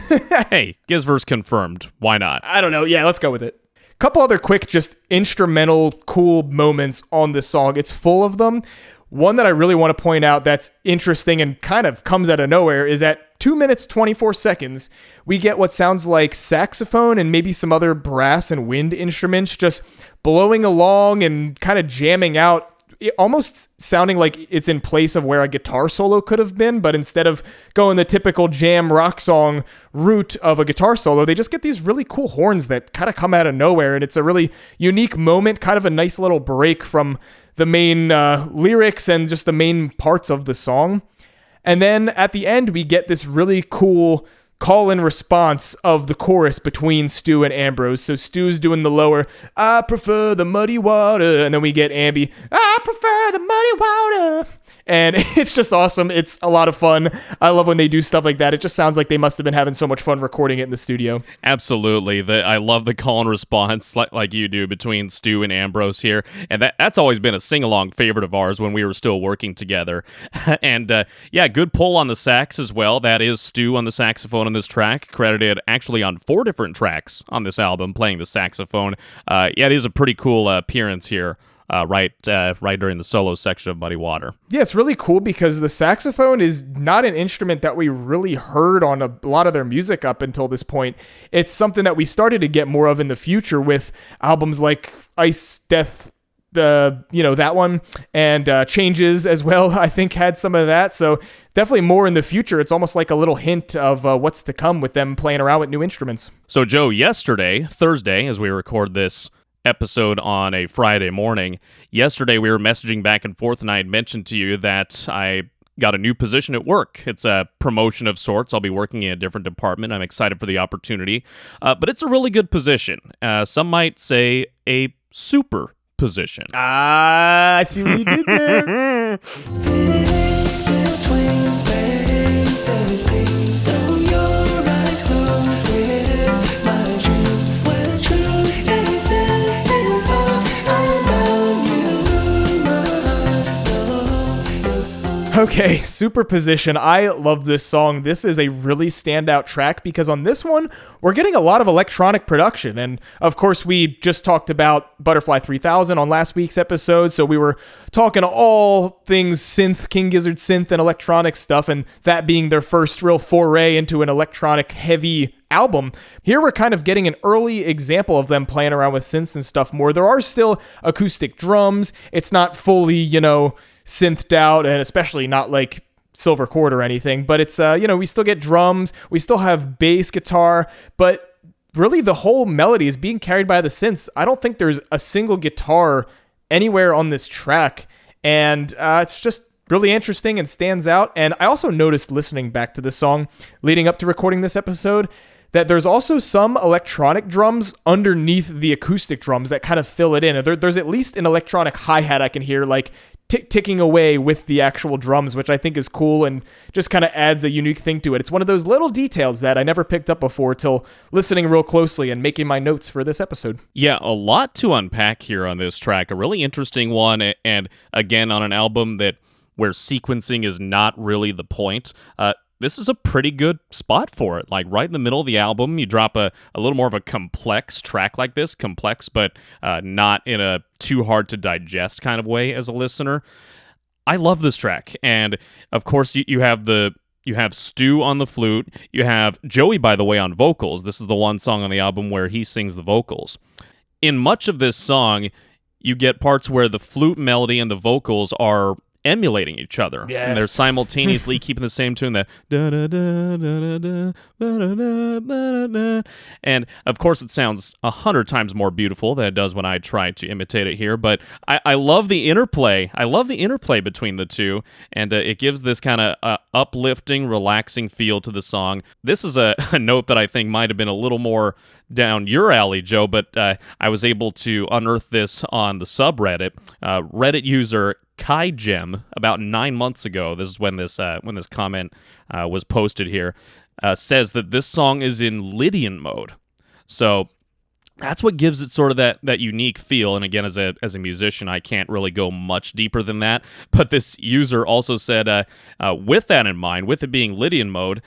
Hey, Gizverse confirmed. Why not? I don't know. Yeah, let's go with it. Couple other quick, just instrumental, cool moments on this song. It's full of them. One that I really want to point out that's interesting and kind of comes out of nowhere is at 2 minutes, 24 seconds, we get what sounds like saxophone and maybe some other brass and wind instruments just blowing along and kind of jamming out, almost sounding like it's in place of where a guitar solo could have been, but instead of going the typical jam rock song route of a guitar solo, they just get these really cool horns that kind of come out of nowhere, and it's a really unique moment, kind of a nice little break from the main lyrics and just the main parts of the song. And then at the end, we get this really cool call and response of the chorus between Stu and Ambrose. So Stu's doing the lower, "I prefer the muddy water," and then we get Ambi, "I prefer the muddy water." and it's just awesome. It's a lot of fun. I love when they do stuff like that. It just sounds like they must have been having so much fun recording it in the studio. Absolutely. I love the call and response like you do between Stu and Ambrose here. And that's always been a sing-along favorite of ours when we were still working together. And yeah, good pull on the sax as well. That is Stu on the saxophone on this track, credited actually on 4 different tracks on this album, playing the saxophone. Yeah, it is a pretty cool appearance here. Right during the solo section of Muddy Water. Yeah, it's really cool because the saxophone is not an instrument that we really heard on a lot of their music up until this point. It's something that we started to get more of in the future with albums like Ice, Death, that one, and Changes as well, I think had some of that. So definitely more in the future. It's almost like a little hint of what's to come with them playing around with new instruments. So Joe, Thursday, as we record this episode on a Friday morning, yesterday we were messaging back and forth, and I had mentioned to you that I got a new position at work. It's a promotion of sorts. I'll be working in a different department. I'm excited for the opportunity, but it's a really good position. Some might say a super position. I see what you did there. Okay, Superposition. I love this song. This is a really standout track because on this one, we're getting a lot of electronic production. And of course, we just talked about Butterfly 3000 on last week's episode. So we were talking all things synth, King Gizzard synth and electronic stuff. And that being their first real foray into an electronic heavy album. Here we're kind of getting an early example of them playing around with synths and stuff more. There are still acoustic drums. It's not fully, synthed out, and especially not like Silver Chord or anything, but it's we still get drums, we still have bass guitar, but really the whole melody is being carried by the synths. I don't think there's a single guitar anywhere on this track, and it's just really interesting and stands out. And I also noticed listening back to this song leading up to recording this episode that there's also some electronic drums underneath the acoustic drums that kind of fill it in. There's at least an electronic hi-hat I can hear like ticking away with the actual drums, which I think is cool and just kind of adds a unique thing to it. It's one of those little details that I never picked up before till listening real closely and making my notes for this episode. Yeah, a lot to unpack here on this track. A really interesting one, and again, on an album where sequencing is not really the point. This is a pretty good spot for it. Like right in the middle of the album, you drop a little more of a complex track like this. Complex, but not in a too hard to digest kind of way as a listener. I love this track. And of course, you have Stu on the flute. You have Joey, by the way, on vocals. This is the one song on the album where he sings the vocals. In much of this song, you get parts where the flute melody and the vocals are emulating each other. Yes. And they're simultaneously keeping the same tune, and of course it sounds 100 times more beautiful than it does when I try to imitate it here, but I love the interplay. I love the interplay between the two, and it gives this kind of uplifting, relaxing feel to the song. This is a note that I think might have been a little more down your alley, Joe, but I was able to unearth this on the subreddit. Reddit user Kai Gem, about 9 months ago, this is when this comment was posted here, says that this song is in Lydian mode. So that's what gives it sort of that unique feel. And again, as a musician, I can't really go much deeper than that. But this user also said, with that in mind, with it being Lydian mode,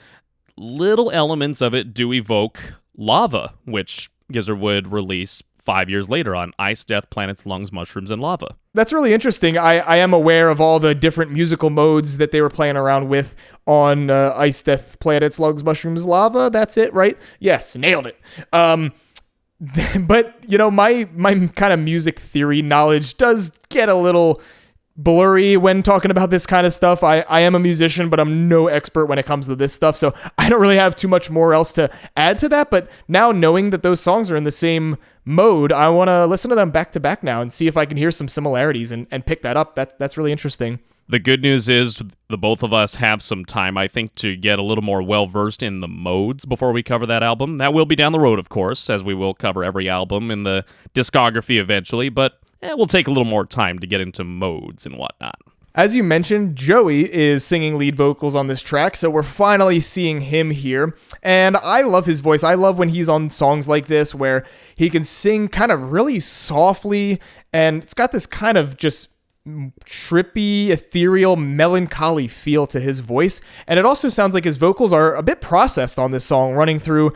little elements of it do evoke Lava, which Gizzard would release 5 years later on Ice, Death, Planets, Lungs, Mushrooms, and Lava. That's really interesting. I am aware of all the different musical modes that they were playing around with on Ice, Death, Planets, Lungs, Mushrooms, Lava. That's it, right? Yes, nailed it. But, my kind of music theory knowledge does get a little blurry when talking about this kind of stuff. I am a musician, but I'm no expert when it comes to this stuff, so I don't really have too much more else to add to that. But now knowing that those songs are in the same mode, I want to listen to them back to back now and see if I can hear some similarities and pick that up. That's really interesting. The good news is the both of us have some time, I think, to get a little more well-versed in the modes before we cover that album. That will be down the road, of course, as we will cover every album in the discography eventually, but we'll take a little more time to get into modes and whatnot. As you mentioned, Joey is singing lead vocals on this track, so we're finally seeing him here. And I love his voice. I love when he's on songs like this where he can sing kind of really softly, and it's got this kind of just trippy, ethereal, melancholy feel to his voice. And it also sounds like his vocals are a bit processed on this song, running through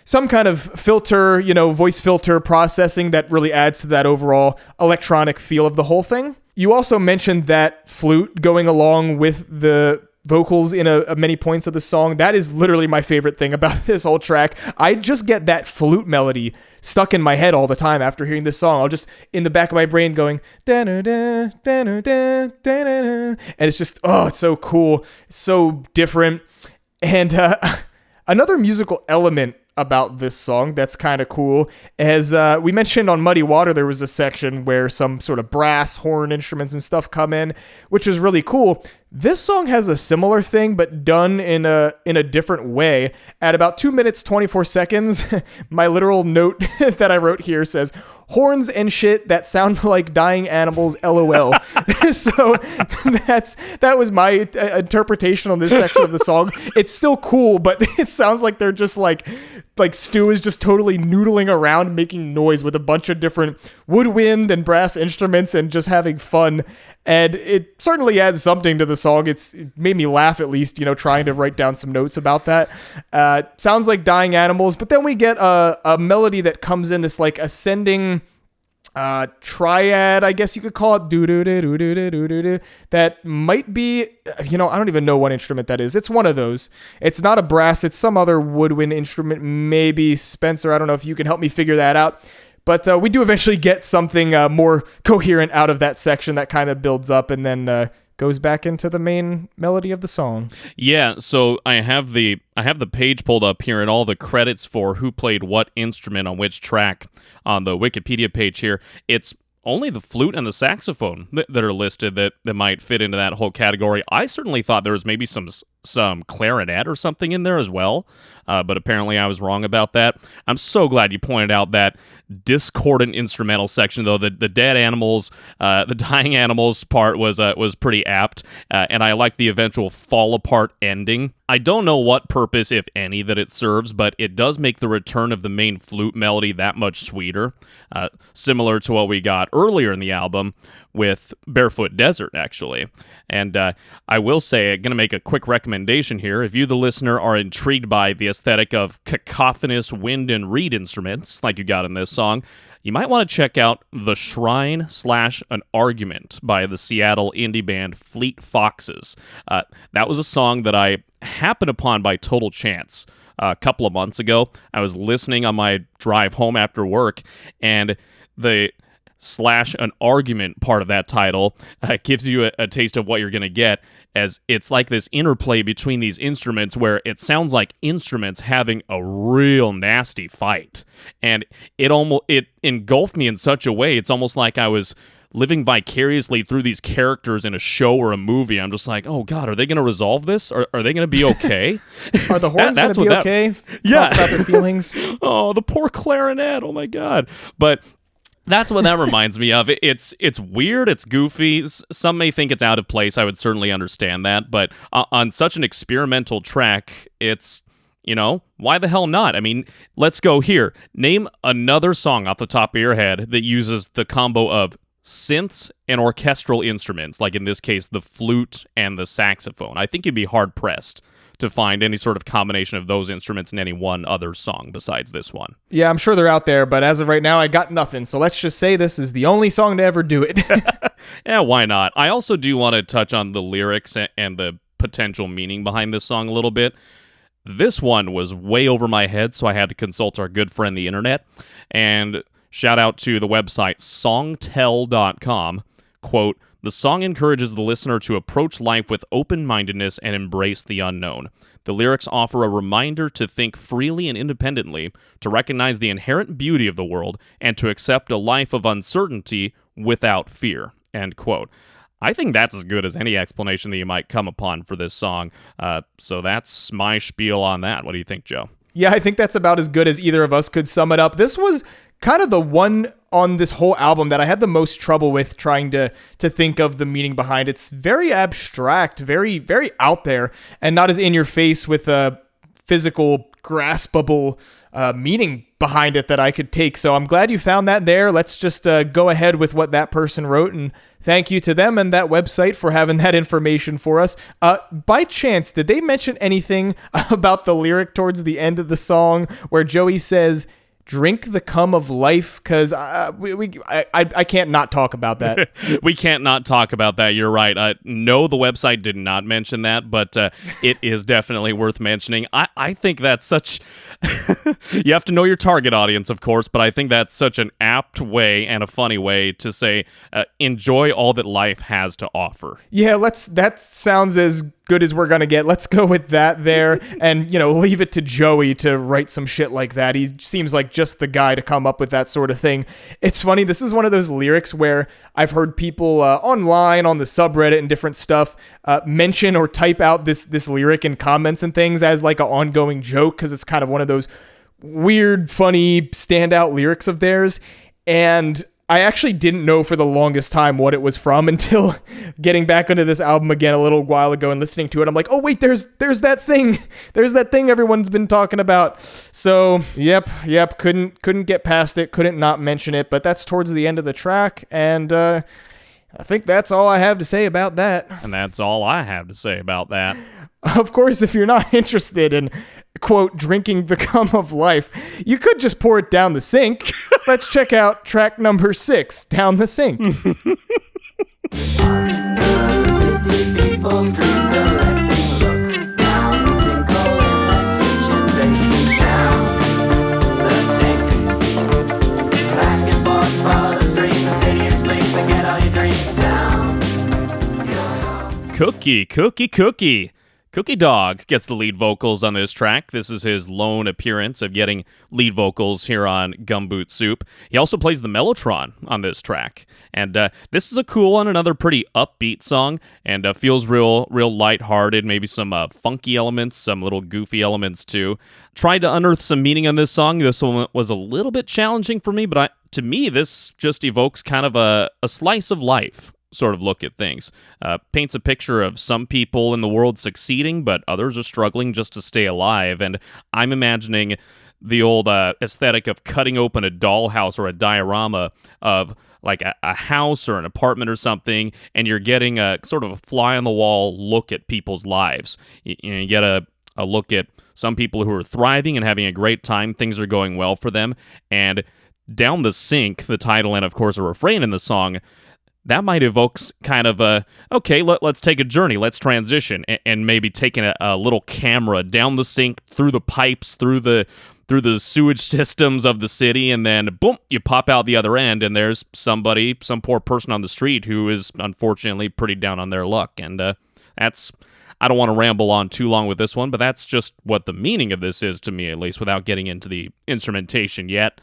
some kind of filter, voice filter processing that really adds to that overall electronic feel of the whole thing. You also mentioned that flute going along with the vocals in many points of the song. That is literally my favorite thing about this whole track. I just get that flute melody stuck in my head all the time after hearing this song. I'll just, in the back of my brain, going, da-da-da, da-da-da, da-da-da. And it's just, it's so cool. It's so different. And another musical element about this song that's kind of cool. As we mentioned on Muddy Water, there was a section where some sort of brass, horn instruments and stuff come in, which is really cool. This song has a similar thing, but done in a different way. At about 2 minutes, 24 seconds, my literal note that I wrote here says, "Horns and shit that sound like dying animals, LOL." So that was my interpretation on this section of the song. It's still cool, but it sounds like they're just like Stu is just totally noodling around making noise with a bunch of different woodwind and brass instruments and just having fun. And it certainly adds something to the song. It made me laugh, at least, trying to write down some notes about that. Sounds like dying animals, but then we get a melody that comes in this like ascending triad, I guess you could call it, do-do-do-do-do-do-do-do, that might be, I don't even know what instrument that is. It's one of those. It's not a brass, it's some other woodwind instrument, maybe. Spencer, I don't know if you can help me figure that out. But we do eventually get something more coherent out of that section that kind of builds up and then goes back into the main melody of the song. Yeah, so I have the page pulled up here and all the credits for who played what instrument on which track on the Wikipedia page here. It's only the flute and the saxophone that are listed that might fit into that whole category. I certainly thought there was maybe some clarinet or something in there as well, but apparently I was wrong about that. I'm so glad you pointed out that discordant instrumental section, though. The dead animals, the dying animals part was pretty apt, and I like the eventual fall apart ending. I don't know what purpose, if any, that it serves, but it does make the return of the main flute melody that much sweeter, similar to what we got earlier in the album with Barefoot Desert, actually. And I will say, I'm going to make a quick recommendation here. If you, the listener, are intrigued by the aesthetic of cacophonous wind and reed instruments, like you got in this song, you might want to check out The Shrine / An Argument by the Seattle indie band Fleet Foxes. That was a song that I happened upon by total chance a couple of months ago. I was listening on my drive home after work, and the / an argument part of that title gives you a taste of what you're going to get, as it's like this interplay between these instruments where it sounds like instruments having a real nasty fight. And it engulfed me in such a way, it's almost like I was living vicariously through these characters in a show or a movie. I'm just like, oh God, are they going to resolve this? Are they going to be okay? Are the horns going to be okay? Yeah. Talk about their feelings. Oh, the poor clarinet. Oh my God. But that's what that reminds me of. It's weird, it's goofy. Some may think it's out of place. I would certainly understand that. But on such an experimental track, it's, why the hell not? I mean, let's go here. Name another song off the top of your head that uses the combo of synths and orchestral instruments, like in this case, the flute and the saxophone. I think you'd be hard-pressed to find any sort of combination of those instruments in any one other song besides this one. Yeah, I'm sure they're out there, but as of right now, I got nothing. So let's just say this is the only song to ever do it. Yeah, why not? I also do want to touch on the lyrics and the potential meaning behind this song a little bit. This one was way over my head, so I had to consult our good friend the internet. And shout out to the website songtell.com. Quote, "The song encourages the listener to approach life with open-mindedness and embrace the unknown. The lyrics offer a reminder to think freely and independently, to recognize the inherent beauty of the world, and to accept a life of uncertainty without fear." End quote. I think that's as good as any explanation that you might come upon for this song. So that's my spiel on that. What do you think, Joe? Yeah, I think that's about as good as either of us could sum it up. This was kind of the one on this whole album that I had the most trouble with trying to think of the meaning behind. It's very abstract, very, very out there, and not as in your face with a physical, graspable meaning behind it that I could take. So I'm glad you found that there. Let's just go ahead with what that person wrote, and thank you to them and that website for having that information for us. By chance, did they mention anything about the lyric towards the end of the song where Joey says, "Drink the cum of life"? Because I can't not talk about that. We can't not talk about that. You're right. No, the website did not mention that, but it is definitely worth mentioning. I think that's such... You have to know your target audience, of course, but I think that's such an apt way and a funny way to say, enjoy all that life has to offer. Yeah, that sounds as good as we're gonna get. Let's go with that there, and leave it to Joey to write some shit like that. He seems like just the guy to come up with that sort of thing. It's funny, this is one of those lyrics where I've heard people online on the subreddit and different stuff mention or type out this lyric in comments and things as like an ongoing joke, because it's kind of one of those weird, funny, standout lyrics of theirs. And I actually didn't know for the longest time what it was from until getting back onto this album again a little while ago and listening to it. I'm like, oh wait, there's that thing. There's that thing everyone's been talking about. So, yep, couldn't get past it, couldn't not mention it, but that's towards the end of the track, and I think that's all I have to say about that. And that's all I have to say about that. Of course, if you're not interested in, quote, drinking the cum of life, you could just pour it down the sink. Let's check out track number 6, Down the Sink. City people's dreams don't let them look down the sinkhole in my kitchen basement. Down the sink, back and forth for the stream. The city is bleak, forget all your dreams. Down, Cookie. Cookie Dog gets the lead vocals on this track. This is his lone appearance of getting lead vocals here on Gumboot Soup. He also plays the Mellotron on this track. And this is a cool one, another pretty upbeat song, and feels real lighthearted, maybe some funky elements, some little goofy elements too. Tried to unearth some meaning on this song. This one was a little bit challenging for me, but to me, this just evokes kind of a slice of life sort of look at things. Paints a picture of some people in the world succeeding, but others are struggling just to stay alive. And I'm imagining the old aesthetic of cutting open a dollhouse or a diorama of like a house or an apartment or something, and you're getting a sort of a fly-on-the-wall look at people's lives. You get a look at some people who are thriving and having a great time. Things are going well for them. And Down the Sink, the title and, of course, a refrain in the song, that might evoke kind of okay, let's take a journey, let's transition, and maybe taking a little camera down the sink, through the pipes, through the sewage systems of the city, and then boom, you pop out the other end, and there's some poor person on the street who is unfortunately pretty down on their luck. And that's, I don't want to ramble on too long with this one, but that's just what the meaning of this is to me, at least, without getting into the instrumentation yet.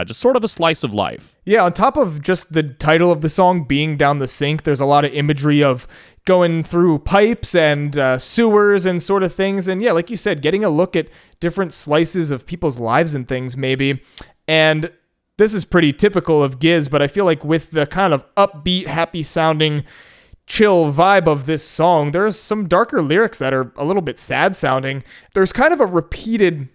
Just sort of a slice of life. Yeah, on top of just the title of the song being Down the Sink, there's a lot of imagery of going through pipes and sewers and sort of things. And yeah, like you said, getting a look at different slices of people's lives and things, maybe. And this is pretty typical of Giz, but I feel like with the kind of upbeat, happy-sounding, chill vibe of this song, there's some darker lyrics that are a little bit sad-sounding. There's kind of a repeated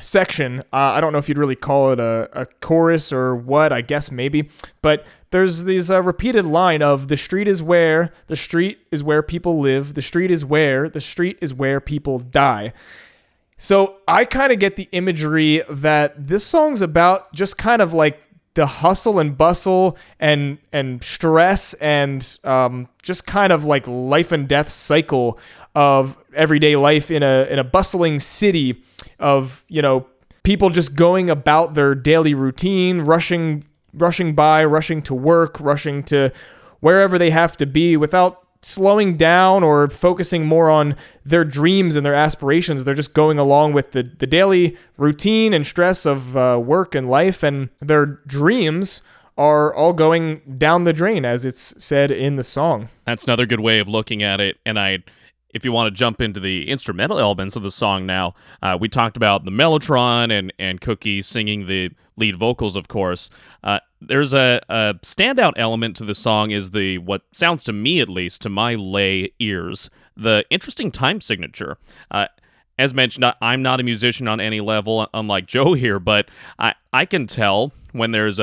section. I don't know if you'd really call it a chorus or what, I guess maybe, but there's this repeated line of the street is where people live, the street is where people die. So I kind of get the imagery that this song's about just kind of like the hustle and bustle and stress and just kind of like life and death cycle of everyday life in a bustling city of, people just going about their daily routine, rushing by, rushing to work, rushing to wherever they have to be without slowing down or focusing more on their dreams and their aspirations. They're just going along with the daily routine and stress of work and life, and their dreams are all going down the drain, as it's said in the song. That's another good way of looking at it, and if you want to jump into the instrumental elements of the song now, we talked about the Mellotron and Cookie singing the lead vocals, of course. There's a standout element to the song is what sounds to me, at least, to my lay ears, the interesting time signature. As mentioned, I'm not a musician on any level, unlike Joe here, but I can tell when there's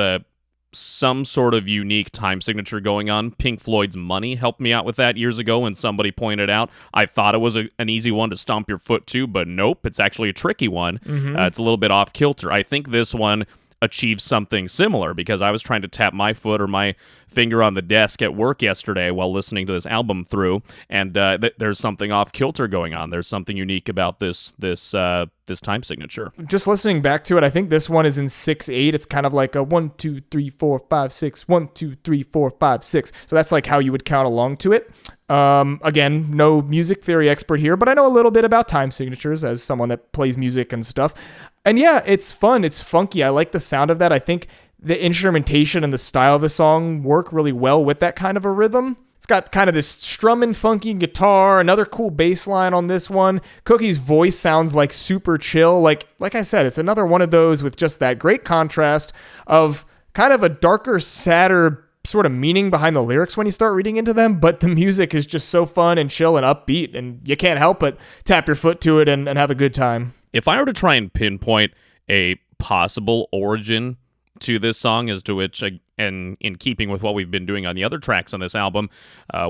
some sort of unique time signature going on. Pink Floyd's Money helped me out with that years ago when somebody pointed out. I thought it was an easy one to stomp your foot to, but nope, it's actually a tricky one. It's a little bit off kilter. I think this one achieves something similar because I was trying to tap my foot or my finger on the desk at work yesterday while listening to this album through, and there's something off kilter going on. There's something unique about this time signature. Just listening back to it, I think this one is in 6/8. It's kind of like a 1 2 3 4 5 6 1 2 3 4 5 6. So that's like how you would count along to it. Again, no music theory expert here, but I know a little bit about time signatures as someone that plays music and stuff. And yeah, it's fun. It's funky. I like the sound of that. I think the instrumentation and the style of the song work really well with that kind of a rhythm. It's got kind of this strumming, funky guitar, another cool bass line on this one. Cookie's voice sounds like super chill. Like I said, it's another one of those with just that great contrast of kind of a darker, sadder sort of meaning behind the lyrics when you start reading into them, but the music is just so fun and chill and upbeat, and you can't help but tap your foot to it and have a good time. If I were to try and pinpoint a possible origin to this song as to which, and in keeping with what we've been doing on the other tracks on this album,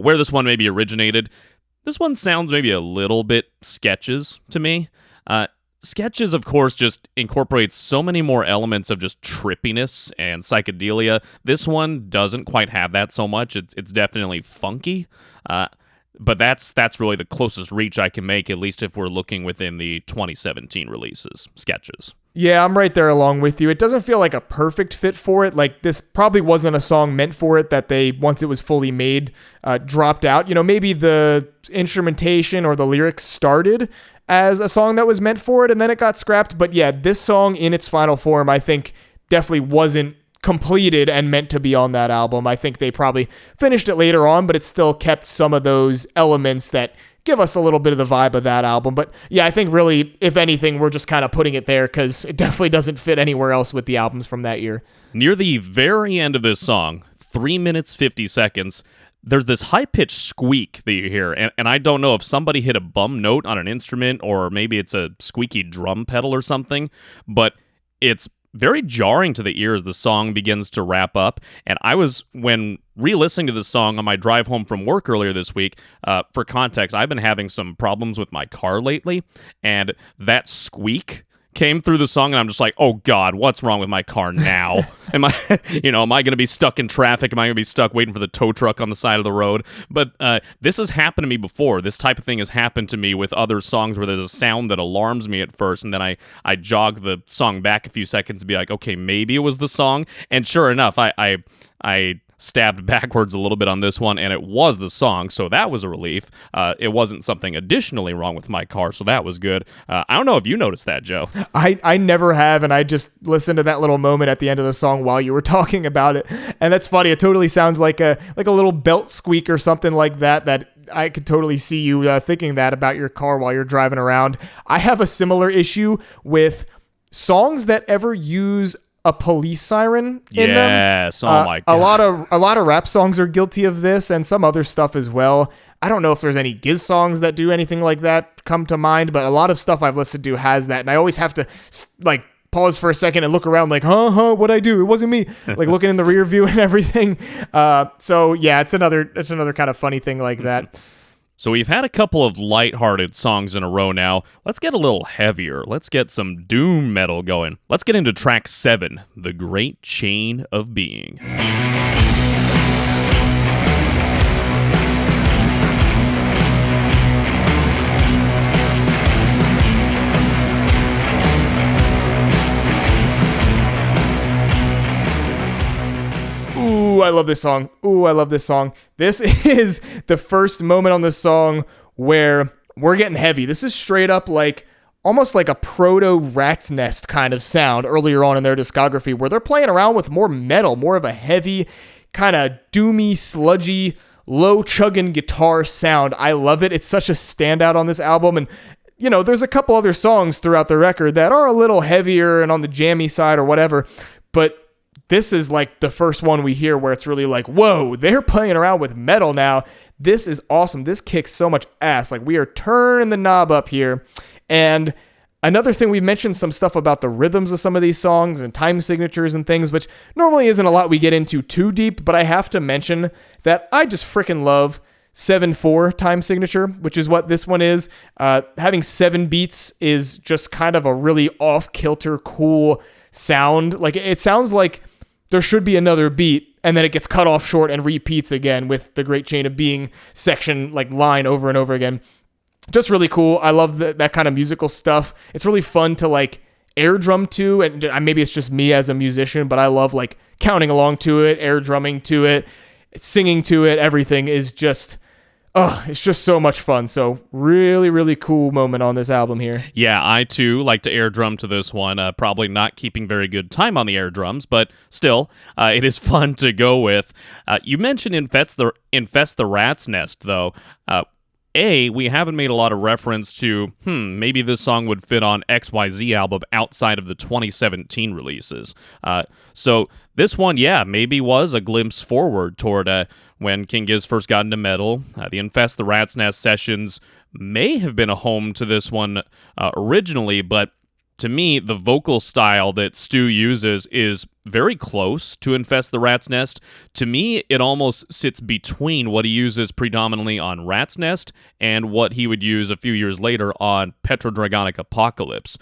where this one maybe originated, this one sounds maybe a little bit Sketches to me. Sketches, of course, just incorporates so many more elements of just trippiness and psychedelia. This one doesn't quite have that so much. It's definitely funky. But that's really the closest reach I can make, at least if we're looking within the 2017 releases, Sketches. Yeah, I'm right there along with you. It doesn't feel like a perfect fit for it. Like, this probably wasn't a song meant for it that they, once it was fully made, dropped out. You know, maybe the instrumentation or the lyrics started as a song that was meant for it and then it got scrapped. But yeah, this song in its final form, I think, definitely wasn't completed and meant to be on that album. I think they probably finished it later on, but it still kept some of those elements that give us a little bit of the vibe of that album. But yeah, I think really, if anything, we're just kind of putting it there because it definitely doesn't fit anywhere else with the albums from that year. Near the very end of this song, 3 minutes 50 seconds, there's this high-pitched squeak that you hear, and I don't know if somebody hit a bum note on an instrument or maybe it's a squeaky drum pedal or something, but it's very jarring to the ear as the song begins to wrap up. And when re-listening to the song on my drive home from work earlier this week, for context, I've been having some problems with my car lately, and that squeak came through the song, and I'm just like, oh God, what's wrong with my car now? Am I going to be stuck in traffic? Am I going to be stuck waiting for the tow truck on the side of the road? But this has happened to me before. This type of thing has happened to me with other songs where there's a sound that alarms me at first, and then I jog the song back a few seconds and be like, okay, maybe it was the song. And sure enough, I stabbed backwards a little bit on this one, and it was the song, so that was a relief. It wasn't something additionally wrong with my car, so that was good. I don't know if you noticed that, Joe. I never have, and I just listened to that little moment at the end of the song while you were talking about it, and that's funny. It totally sounds like a little belt squeak or something like that I could totally see you thinking that about your car while you're driving around. I have a similar issue with songs that ever use a police siren in them. Yes, oh my God. A lot of rap songs are guilty of this, and some other stuff as well. I don't know if there's any Giz songs that do anything like that come to mind, but a lot of stuff I've listened to has that, and I always have to like pause for a second and look around like, what'd I do? It wasn't me. Like looking in the rear view and everything. So yeah, it's another kind of funny thing like that. So we've had a couple of lighthearted songs in a row now. Let's get a little heavier. Let's get some doom metal going. Let's get into track 7, The Great Chain of Being. Ooh, I love this song. This is the first moment on this song where we're getting heavy. This is straight up like almost like a proto Rat's Nest kind of sound earlier on in their discography, where they're playing around with more metal, more of a heavy, kind of doomy, sludgy, low chugging guitar sound. I love it. It's such a standout on this album, and there's a couple other songs throughout the record that are a little heavier and on the jammy side or whatever, but this is like the first one we hear where it's really like, whoa, they're playing around with metal now. This is awesome. This kicks so much ass. Like, we are turning the knob up here. And another thing, we mentioned some stuff about the rhythms of some of these songs and time signatures and things, which normally isn't a lot we get into too deep, but I have to mention that I just freaking love 7/4 time signature, which is what this one is. Having 7 beats is just kind of a really off-kilter, cool sound. Like, it sounds like there should be another beat, and then it gets cut off short and repeats again with the great chain of being section, like line over and over again. Just really cool. I love that kind of musical stuff. It's really fun to like air drum to, and maybe it's just me as a musician, but I love like counting along to it, air drumming to it, singing to it. Everything is just, it's just so much fun. So really, really cool moment on this album here. Yeah, I too like to air drum to this one. Probably not keeping very good time on the air drums, but still, it is fun to go with. You mentioned Infest the Rat's Nest, though. We haven't made a lot of reference to, maybe this song would fit on XYZ album outside of the 2017 releases. So this one, maybe was a glimpse forward toward when King Giz first got into metal. The Infest the Rat's Nest sessions may have been a home to this one originally, but to me, the vocal style that Stu uses is very close to Infest the Rat's Nest. To me, it almost sits between what he uses predominantly on Rat's Nest and what he would use a few years later on Petrodragonic Apocalypse.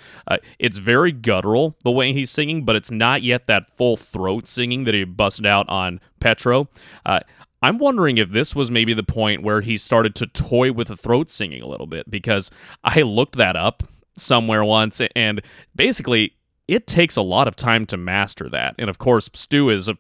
It's very guttural, the way he's singing, but it's not yet that full throat singing that he busted out on Petro. I'm wondering if this was maybe the point where he started to toy with the throat singing a little bit, because I looked that up somewhere once, and basically it takes a lot of time to master that. And of course, Stu is a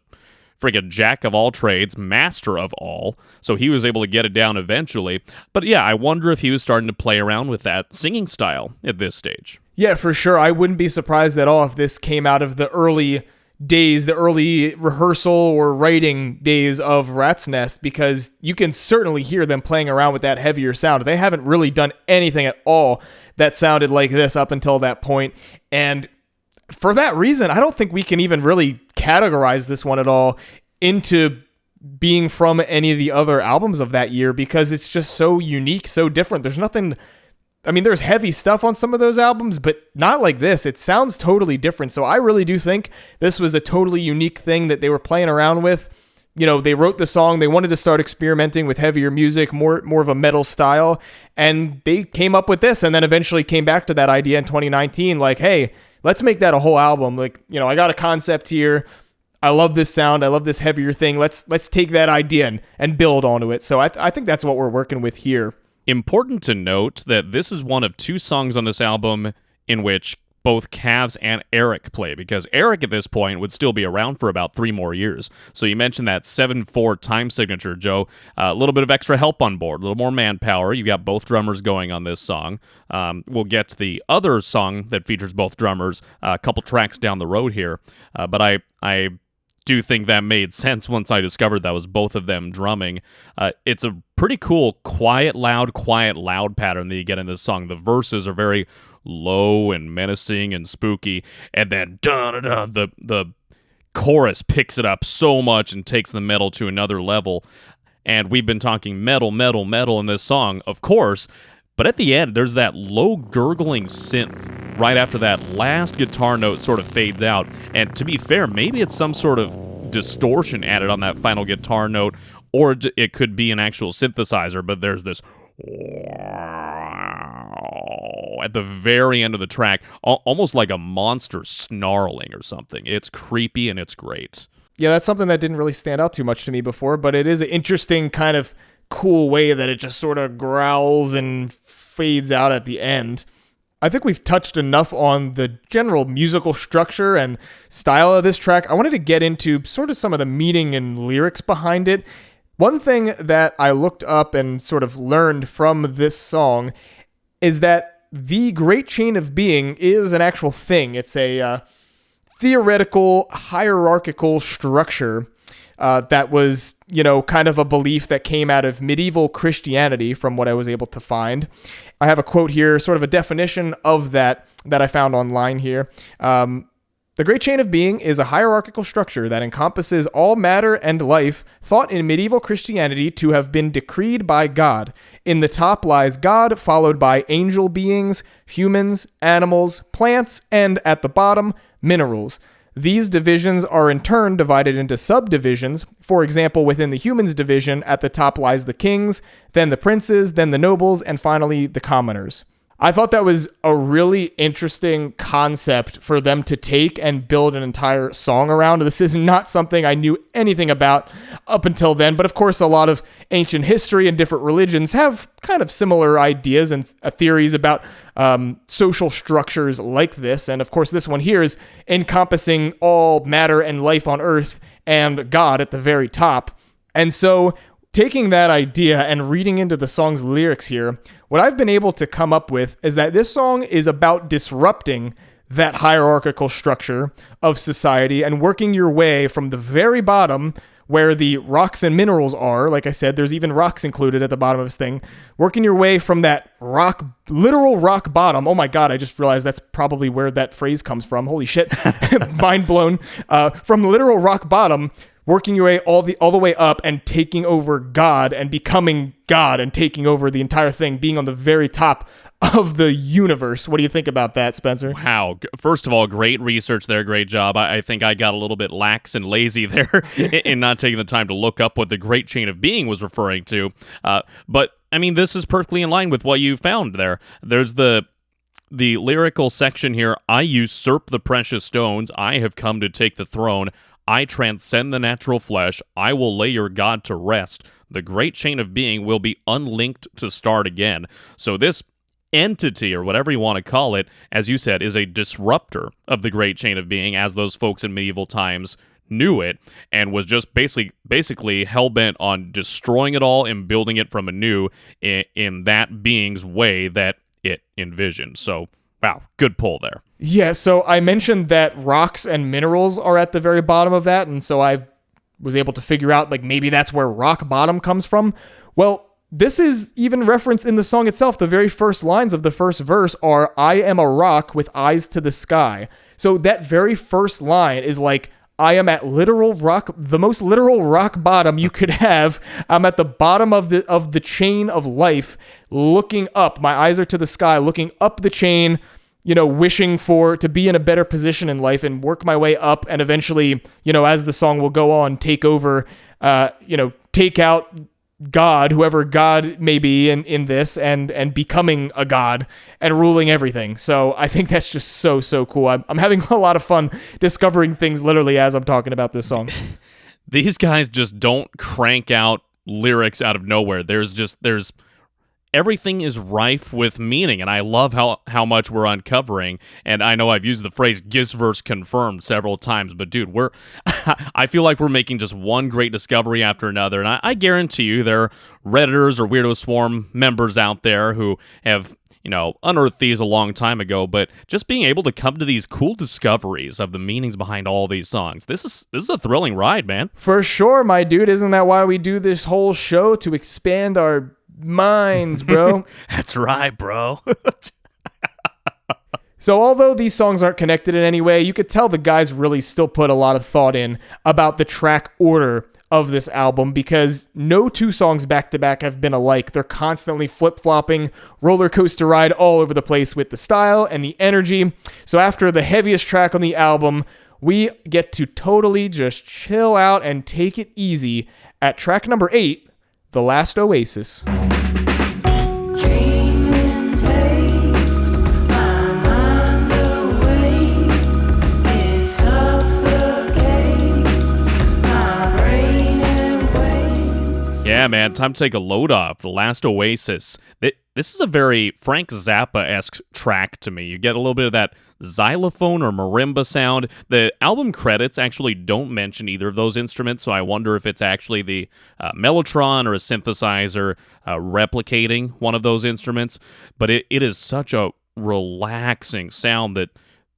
friggin' jack of all trades, master of all, so he was able to get it down eventually. But yeah, I wonder if he was starting to play around with that singing style at this stage. Yeah, for sure. I wouldn't be surprised at all if this came out of the early days, the early rehearsal or writing days of Rat's Nest, because you can certainly hear them playing around with that heavier sound. They haven't really done anything at all that sounded like this up until that point. And for that reason, I don't think we can even really categorize this one at all into being from any of the other albums of that year, because it's just so unique, so different. There's nothing, there's heavy stuff on some of those albums, but not like this. It sounds totally different. So I really do think this was a totally unique thing that they were playing around with. They wrote the song, they wanted to start experimenting with heavier music, more of a metal style, and they came up with this, and then eventually came back to that idea in 2019, like, hey, let's make that a whole album. Like, I got a concept here. I love this sound. I love this heavier thing. Let's take that idea and build onto it. So I think that's what we're working with here. Important to note that this is one of 2 songs on this album in which both Cavs and Eric play, because Eric at this point would still be around for about 3 more years. So you mentioned that 7/4 time signature, Joe. A little bit of extra help on board, a little more manpower. You got both drummers going on this song. We'll get to the other song that features both drummers a couple tracks down the road here. But I do think that made sense once I discovered that was both of them drumming. It's a pretty cool quiet, loud pattern that you get in this song. The verses are very low and menacing and spooky, and then the chorus picks it up so much and takes the metal to another level. And we've been talking metal in this song, of course, but at the end there's that low gurgling synth right after that last guitar note sort of fades out. And to be fair, maybe it's some sort of distortion added on that final guitar note, or it could be an actual synthesizer, but there's this at the very end of the track, almost like a monster snarling or something. It's creepy and it's great. Yeah, that's something that didn't really stand out too much to me before, but it is an interesting kind of cool way that it just sort of growls and fades out at the end. I think we've touched enough on the general musical structure and style of this track. I wanted to get into sort of some of the meaning and lyrics behind it. One thing that I looked up and sort of learned from this song is that the Great Chain of Being is an actual thing. It's a theoretical, hierarchical structure that was, kind of a belief that came out of medieval Christianity, from what I was able to find. I have a quote here, sort of a definition of that I found online here. The great chain of being is a hierarchical structure that encompasses all matter and life, thought in medieval Christianity to have been decreed by God. In the top lies God, followed by angel beings, humans, animals, plants, and at the bottom, minerals. These divisions are in turn divided into subdivisions. For example, within the humans division, at the top lies the kings, then the princes, then the nobles, and finally the commoners. I thought that was a really interesting concept for them to take and build an entire song around. This is not something I knew anything about up until then, but of course a lot of ancient history and different religions have kind of similar ideas and theories about social structures like this, and of course this one here is encompassing all matter and life on earth and God at the very top. And so taking that idea and reading into the song's lyrics here, what I've been able to come up with is that this song is about disrupting that hierarchical structure of society and working your way from the very bottom where the rocks and minerals are. Like I said, there's even rocks included at the bottom of this thing. Working your way from that literal rock bottom. Oh my God, I just realized that's probably where that phrase comes from. Holy shit. Mind blown. From literal rock bottom, working your way all the way up and taking over God and becoming God and taking over the entire thing, being on the very top of the universe. What do you think about that, Spencer? Wow. First of all, great research there. Great job. I think I got a little bit lax and lazy there in not taking the time to look up what the Great Chain of Being was referring to. But, I mean, this is perfectly in line with what you found there. There's the lyrical section here. I usurp the precious stones. I have come to take the throne. I transcend the natural flesh. I will lay your God to rest. The great chain of being will be unlinked to start again. So this entity, or whatever you want to call it, as you said, is a disruptor of the great chain of being, as those folks in medieval times knew it, and was just basically hell-bent on destroying it all and building it from anew in that being's way that it envisioned. So, wow, good pull there. Yeah, so I mentioned that rocks and minerals are at the very bottom of that, and so I was able to figure out, like, maybe that's where rock bottom comes from. Well, this is even referenced in the song itself. The very first lines of the first verse are, I am a rock with eyes to the sky. So that very first line is like, I am at literal rock, the most literal rock bottom you could have. I'm at the bottom of the chain of life, looking up. My eyes are to the sky, looking up the chain, wishing to be in a better position in life and work my way up, and eventually, as the song will go on, take over, take out God, whoever God may be in this, and becoming a God and ruling everything. So I think that's just so cool. I'm having a lot of fun discovering things literally as I'm talking about this song. These guys just don't crank out lyrics out of nowhere. There's everything is rife with meaning, and I love how much we're uncovering. And I know I've used the phrase Gizzard confirmed several times, but dude, I feel like we're making just one great discovery after another. And I guarantee you there are Redditors or Weirdo Swarm members out there who have unearthed these a long time ago, but just being able to come to these cool discoveries of the meanings behind all these songs. This is a thrilling ride, man. For sure, my dude. Isn't that why we do this whole show? To expand our minds, bro. That's right, bro. So although these songs aren't connected in any way, you could tell the guys really still put a lot of thought in about the track order of this album, because no two songs back to back have been alike. They're constantly flip-flopping, roller coaster ride all over the place with the style and the energy. So after the heaviest track on the album, we get to totally just chill out and take it easy at track number 8, The Last Oasis. Yeah, man, time to take a load off. The Last Oasis. This is a very Frank Zappa-esque track to me. You get a little bit of that xylophone or marimba sound. The album credits actually don't mention either of those instruments, so I wonder if it's actually the mellotron or a synthesizer replicating one of those instruments. But it is such a relaxing sound that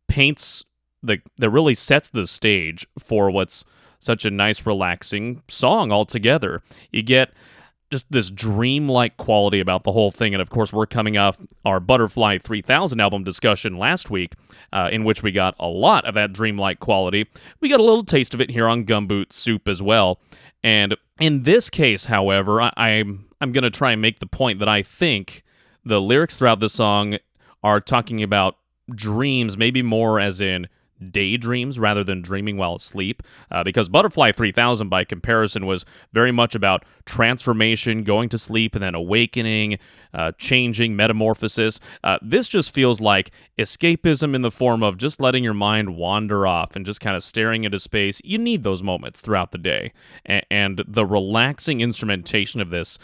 that really sets the stage for what's such a nice, relaxing song altogether. You get just this dreamlike quality about the whole thing. And of course, we're coming off our Butterfly 3000 album discussion last week, in which we got a lot of that dreamlike quality. We got a little taste of it here on Gumboot Soup as well. And in this case, however, I'm going to try and make the point that I think the lyrics throughout the song are talking about dreams, maybe more as in daydreams rather than dreaming while asleep, because Butterfly 3000 by comparison was very much about transformation, going to sleep and then awakening, changing, metamorphosis. This just feels like escapism in the form of just letting your mind wander off and just kind of staring into space. You need those moments throughout the day, and the relaxing instrumentation of this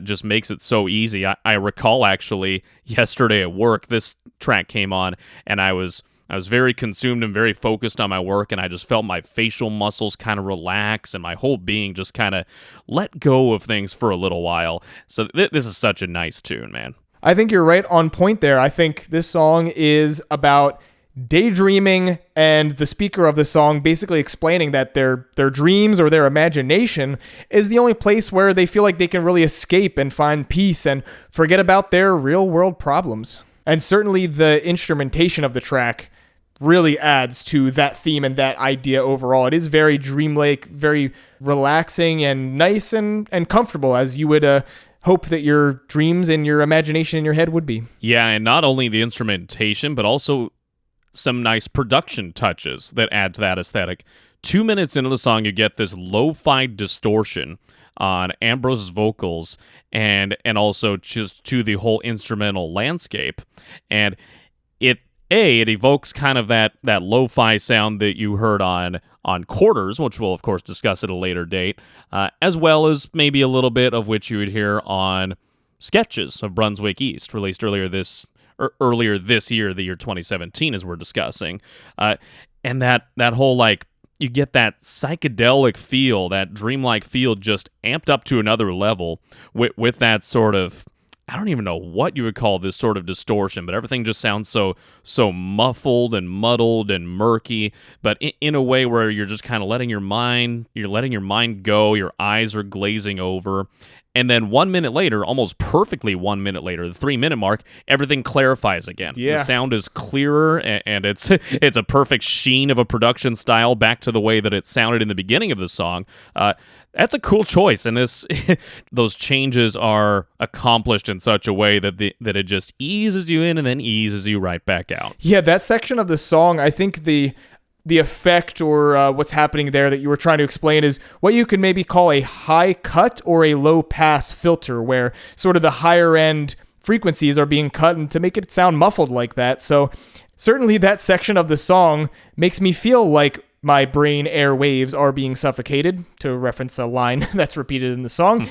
just makes it so easy. I recall actually yesterday at work, this track came on and I was very consumed and very focused on my work, and I just felt my facial muscles kind of relax and my whole being just kind of let go of things for a little while. So this is such a nice tune, man. I think you're right on point there. I think this song is about daydreaming, and the speaker of the song basically explaining that their dreams or their imagination is the only place where they feel like they can really escape and find peace and forget about their real world problems. And certainly the instrumentation of the track really adds to that theme and that idea overall. It is very dreamlike, very relaxing and nice and comfortable, as you would hope that your dreams and your imagination in your head would be. Yeah, and not only the instrumentation, but also some nice production touches that add to that aesthetic. 2 minutes into the song, you get this lo-fi distortion on Ambrose's vocals and also just to the whole instrumental landscape. And it evokes kind of that lo-fi sound that you heard on Quarters, which we'll, of course, discuss at a later date, as well as maybe a little bit of which you would hear on Sketches of Brunswick East, released earlier this year, the year 2017, as we're discussing. And that whole, like, you get that psychedelic feel, that dreamlike feel just amped up to another level with that sort of, I don't even know what you would call this sort of distortion, but everything just sounds so muffled and muddled and murky, but in a way where you're just kind of letting your mind go, your eyes are glazing over. And then 1 minute later, almost perfectly 1 minute later, the 3 minute mark, everything clarifies again. Yeah. The sound is clearer, and it's a perfect sheen of a production style back to the way that it sounded in the beginning of the song. That's a cool choice, and those changes are accomplished in such a way that it just eases you in and then eases you right back out. Yeah, that section of the song, I think the effect or what's happening there that you were trying to explain is what you could maybe call a high cut or a low pass filter, where sort of the higher end frequencies are being cut and to make it sound muffled like that. So certainly that section of the song makes me feel like my brain airwaves are being suffocated, to reference a line that's repeated in the song.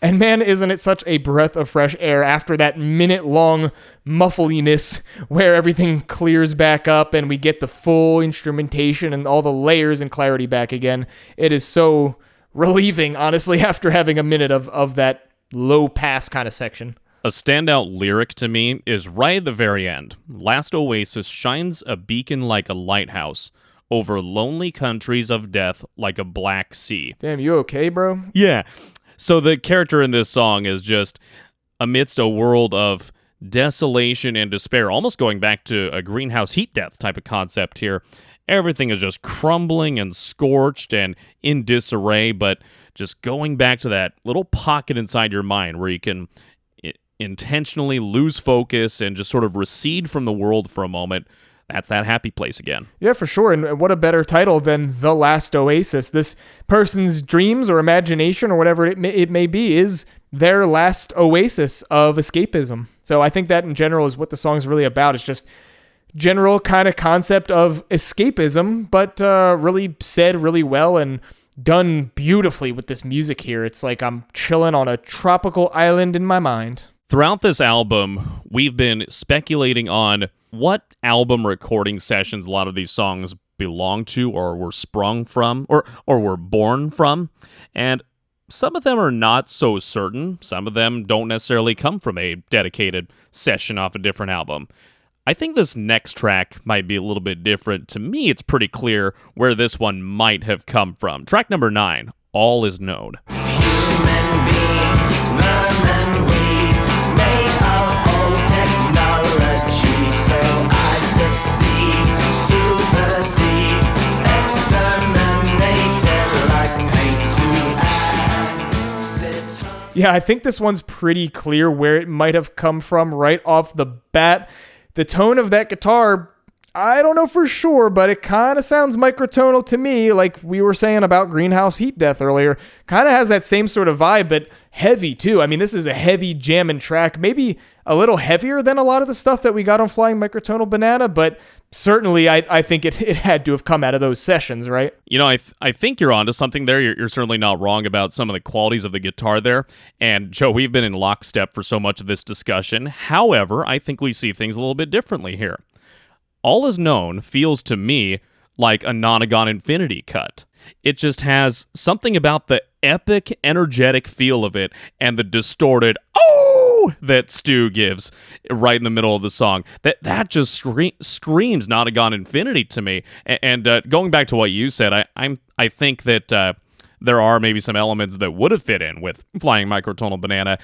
And man, isn't it such a breath of fresh air after that minute-long muffliness where everything clears back up and we get the full instrumentation and all the layers and clarity back again. It is so relieving, honestly, after having a minute of that low-pass kind of section. A standout lyric to me is right at the very end. Last oasis shines a beacon like a lighthouse over lonely countries of death like a black sea. Damn, you okay, bro? Yeah. So the character in this song is just amidst a world of desolation and despair, almost going back to a greenhouse heat death type of concept here. Everything is just crumbling and scorched and in disarray, but just going back to that little pocket inside your mind where you can intentionally lose focus and just sort of recede from the world for a moment. That's that happy place again. Yeah, for sure. And what a better title than The Last Oasis. This person's dreams or imagination or whatever it may be is their last oasis of escapism. So I think that in general is what the song's really about. It's just general kind of concept of escapism, but really said really well and done beautifully with this music here. It's like I'm chilling on a tropical island in my mind. Throughout this album, we've been speculating on what album recording sessions a lot of these songs belong to or were sprung from or were born from. And some of them are not so certain. Some of them don't necessarily come from a dedicated session off a different album. I think this next track might be a little bit different. To me, it's pretty clear where this one might have come from. Track number 9, All Is Known. Human beings Yeah, I think this one's pretty clear where it might have come from right off the bat. The tone of that guitar, I don't know for sure, but it kind of sounds microtonal to me, like we were saying about Greenhouse Heat Death earlier. Kind of has that same sort of vibe, but heavy too. I mean, this is a heavy jamming track, maybe a little heavier than a lot of the stuff that we got on Flying Microtonal Banana, but certainly I think it had to have come out of those sessions, right? You know, I think you're onto something there. You're certainly not wrong about some of the qualities of the guitar there. And Joe, we've been in lockstep for so much of this discussion. However, I think we see things a little bit differently here. All Is Known feels to me like a Podagon Infinity cut. It just has something about the epic, energetic feel of it and the distorted "oh" that Stu gives right in the middle of the song. That just screams Podagon Infinity to me. And going back to what you said, I think that there are maybe some elements that would have fit in with Flying Microtonal Banana.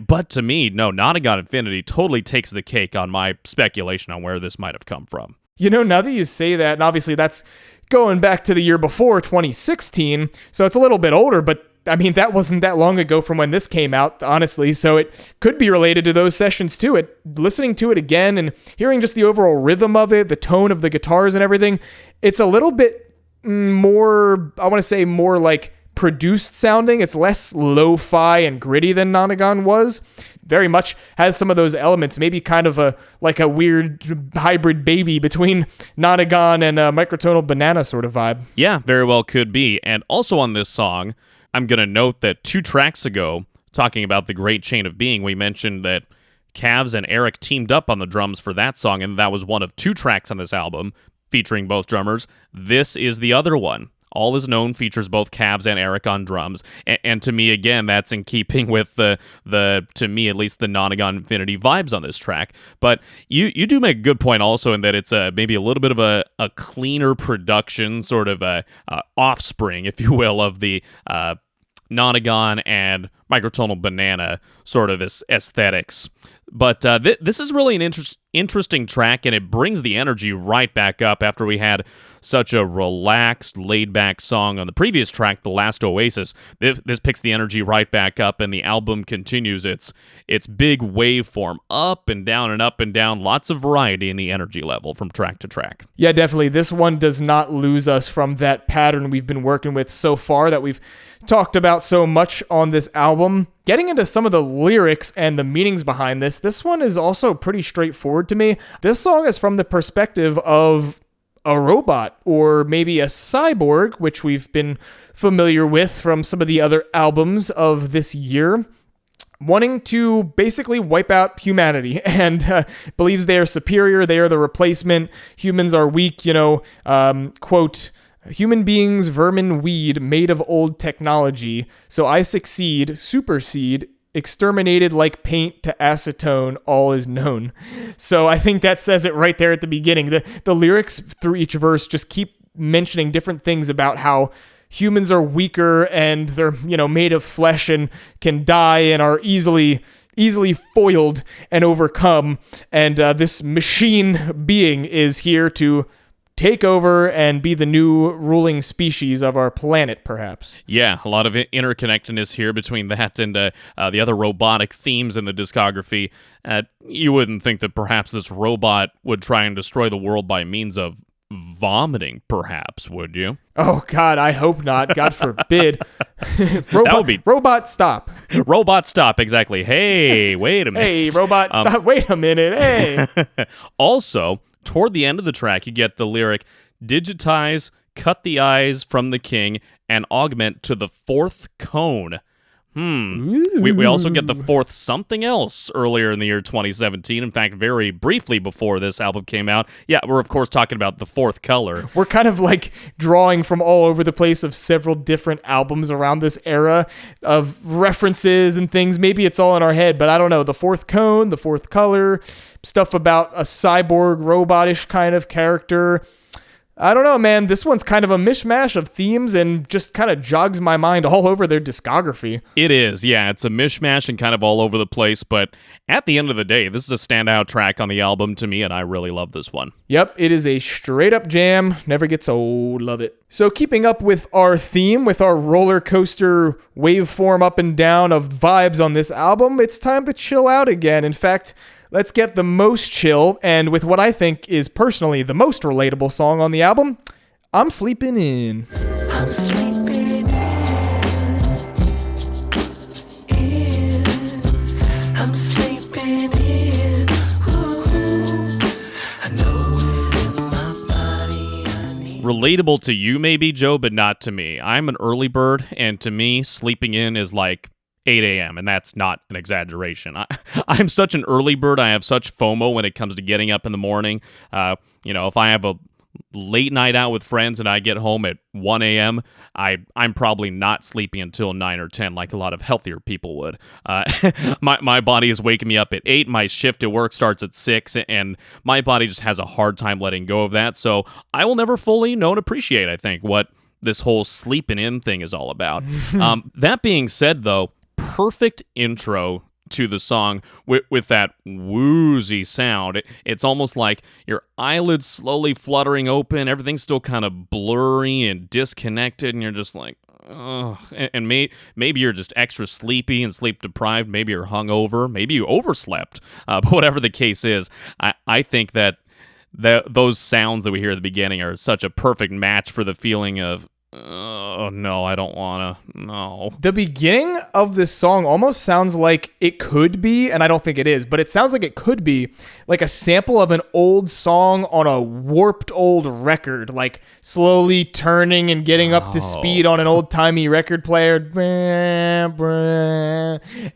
But to me, no, Podagon Infinity totally takes the cake on my speculation on where this might have come from. You know, now that you say that, and obviously that's going back to the year before, 2016, so it's a little bit older, but I mean, that wasn't that long ago from when this came out, honestly, so it could be related to those sessions too. Listening to it again and hearing just the overall rhythm of it, the tone of the guitars and everything, it's a little bit more, I want to say more like produced sounding. It's less lo-fi and gritty than Podagon was. Very much has some of those elements, maybe kind of a weird hybrid baby between Podagon and Microtonal Banana sort of vibe. Yeah, very well could be. And also on this song, I'm going to note that 2 tracks ago, talking about the Great Chain of Being, we mentioned that Cavs and Eric teamed up on the drums for that song, and that was one of 2 tracks on this album featuring both drummers. This is the other one. All Is Known features both Cavs and Eric on drums. And to me, again, that's in keeping with the to me at least, the Podagon Infinity vibes on this track. But you do make a good point also in that it's maybe a little bit of a cleaner production, sort of a offspring, if you will, of the Podagon and Microtonal Banana sort of aesthetics. But this is really an interesting track, and it brings the energy right back up after we had such a relaxed, laid-back song on the previous track, The Last Oasis. This picks the energy right back up, and the album continues its big waveform, up and down and up and down. Lots of variety in the energy level from track to track. Yeah, definitely. This one does not lose us from that pattern we've been working with so far that we've talked about so much on this album. Getting into some of the lyrics and the meanings behind this one is also pretty straightforward to me. This song is from the perspective of a robot, or maybe a cyborg, which we've been familiar with from some of the other albums of this year, wanting to basically wipe out humanity and believes they are superior, they are the replacement, humans are weak, quote, "Human beings, vermin, weed, made of old technology, so I succeed, supersede, exterminated like paint to acetone, all is known." So I think that says it right there at the beginning. The lyrics through each verse just keep mentioning different things about how humans are weaker and they're, made of flesh and can die and are easily foiled and overcome. And this machine being is here to take over and be the new ruling species of our planet, perhaps. Yeah, a lot of interconnectedness here between that and the other robotic themes in the discography. You wouldn't think that perhaps this robot would try and destroy the world by means of vomiting, perhaps, would you? Oh, God, I hope not. God forbid. That would be... Robot, stop. Robot, stop, exactly. Hey, wait a minute. Hey, robot, stop. Wait a minute. Hey. Also, toward the end of the track, you get the lyric, "Digitize, cut the eyes from the king, and augment to the 4th cone." We also get the 4th something else earlier in the year 2017. In fact, very briefly before this album came out. Yeah, we're of course talking about the 4th color. We're kind of like drawing from all over the place of several different albums around this era of references and things. Maybe it's all in our head, but I don't know. The 4th cone, the 4th color, stuff about a cyborg, robotish kind of character. I don't know, man. This one's kind of a mishmash of themes and just kind of jogs my mind all over their discography. It is, yeah. It's a mishmash and kind of all over the place, but at the end of the day, this is a standout track on the album to me, and I really love this one. Yep, it is a straight-up jam. Never gets old. Love it. So keeping up with our theme, with our roller coaster waveform up and down of vibes on this album, it's time to chill out again. In fact, let's get the most chill, and with what I think is personally the most relatable song on the album, I'm Sleeping In. I'm sleeping in. I'm sleeping in. Ooh, I know it in my body. I need Relatable to you maybe, Joe, but not to me. I'm an early bird, and to me, sleeping in is like 8 a.m., and that's not an exaggeration. I'm such an early bird. I have such FOMO when it comes to getting up in the morning. If I have a late night out with friends and I get home at 1 a.m., I'm probably not sleeping until 9 or 10 like a lot of healthier people would. My body is waking me up at 8. My shift at work starts at 6, and my body just has a hard time letting go of that. So I will never fully know and appreciate, I think, what this whole sleeping in thing is all about. That being said, though, perfect intro to the song with that woozy sound. It's almost like your eyelids slowly fluttering open. Everything's still kind of blurry and disconnected, and you're just like, ugh. And maybe you're just extra sleepy and sleep deprived. Maybe you're hungover. Maybe you overslept. But whatever the case is, I think that those sounds that we hear at the beginning are such a perfect match for the feeling of, oh, no, I don't want to. No. The beginning of this song almost sounds like it could be, and I don't think it is, but it sounds like it could be like a sample of an old song on a warped old record, like slowly turning and getting up to speed on an old-timey record player.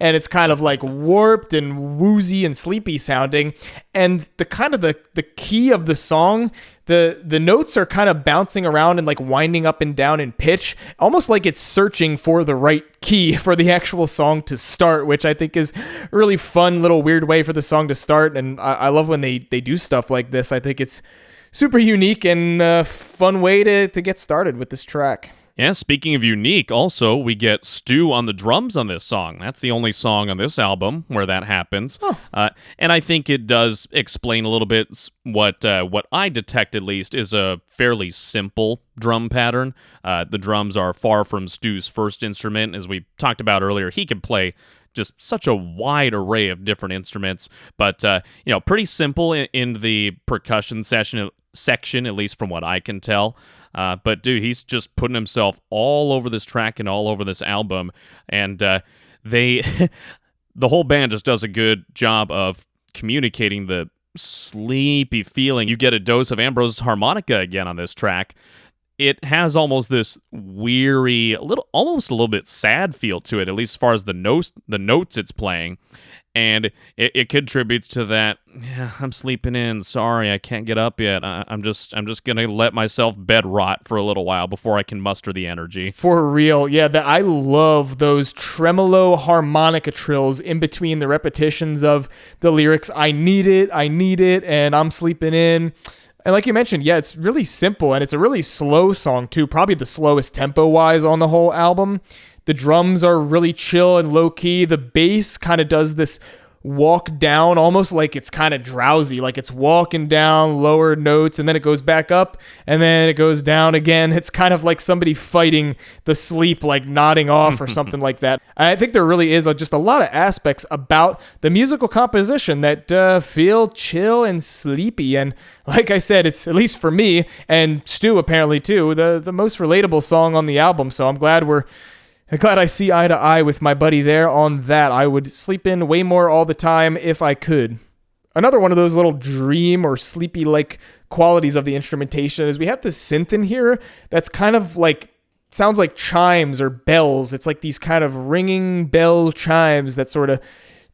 And it's kind of like warped and woozy and sleepy sounding. And the kind of the key of the song, the notes are kind of bouncing around and like winding up and down in pitch, almost like it's searching for the right key for the actual song to start, which I think is a really fun little weird way for the song to start. And I love when they do stuff like this. I think it's super unique and a fun way to get started with this track. Yeah, speaking of unique, also, we get Stu on the drums on this song. That's the only song on this album where that happens. Oh. And I think it does explain a little bit what I detect, at least, is a fairly simple drum pattern. The drums are far from Stu's first instrument. As we talked about earlier, he can play just such a wide array of different instruments, but pretty simple in the percussion section, at least from what I can tell. But dude, he's just putting himself all over this track and all over this album, and the whole band just does a good job of communicating the sleepy feeling. You get a dose of Ambrose's harmonica again on this track. It has almost this weary, almost a little bit sad feel to it, at least as far as the notes it's playing. And it contributes to that, yeah, I'm sleeping in, sorry, I can't get up yet. I'm just going to let myself bed rot for a little while before I can muster the energy. For real, yeah, I love those tremolo harmonica trills in between the repetitions of the lyrics, I need it, and I'm sleeping in. And like you mentioned, yeah, it's really simple, and it's a really slow song too, probably the slowest tempo-wise on the whole album. The drums are really chill and low-key. The bass kind of does this walk down, almost like it's kind of drowsy, like it's walking down lower notes, and then it goes back up, and then it goes down again. It's kind of like somebody fighting the sleep, like nodding off or something like that. And I think there really is just a lot of aspects about the musical composition that feel chill and sleepy. And like I said, it's, at least for me, and Stu apparently too, the most relatable song on the album. So I'm glad I see eye to eye with my buddy there on that. I would sleep in way more all the time if I could. Another one of those little dream or sleepy-like qualities of the instrumentation is we have this synth in here that's kind of like, sounds like chimes or bells. It's like these kind of ringing bell chimes that sort of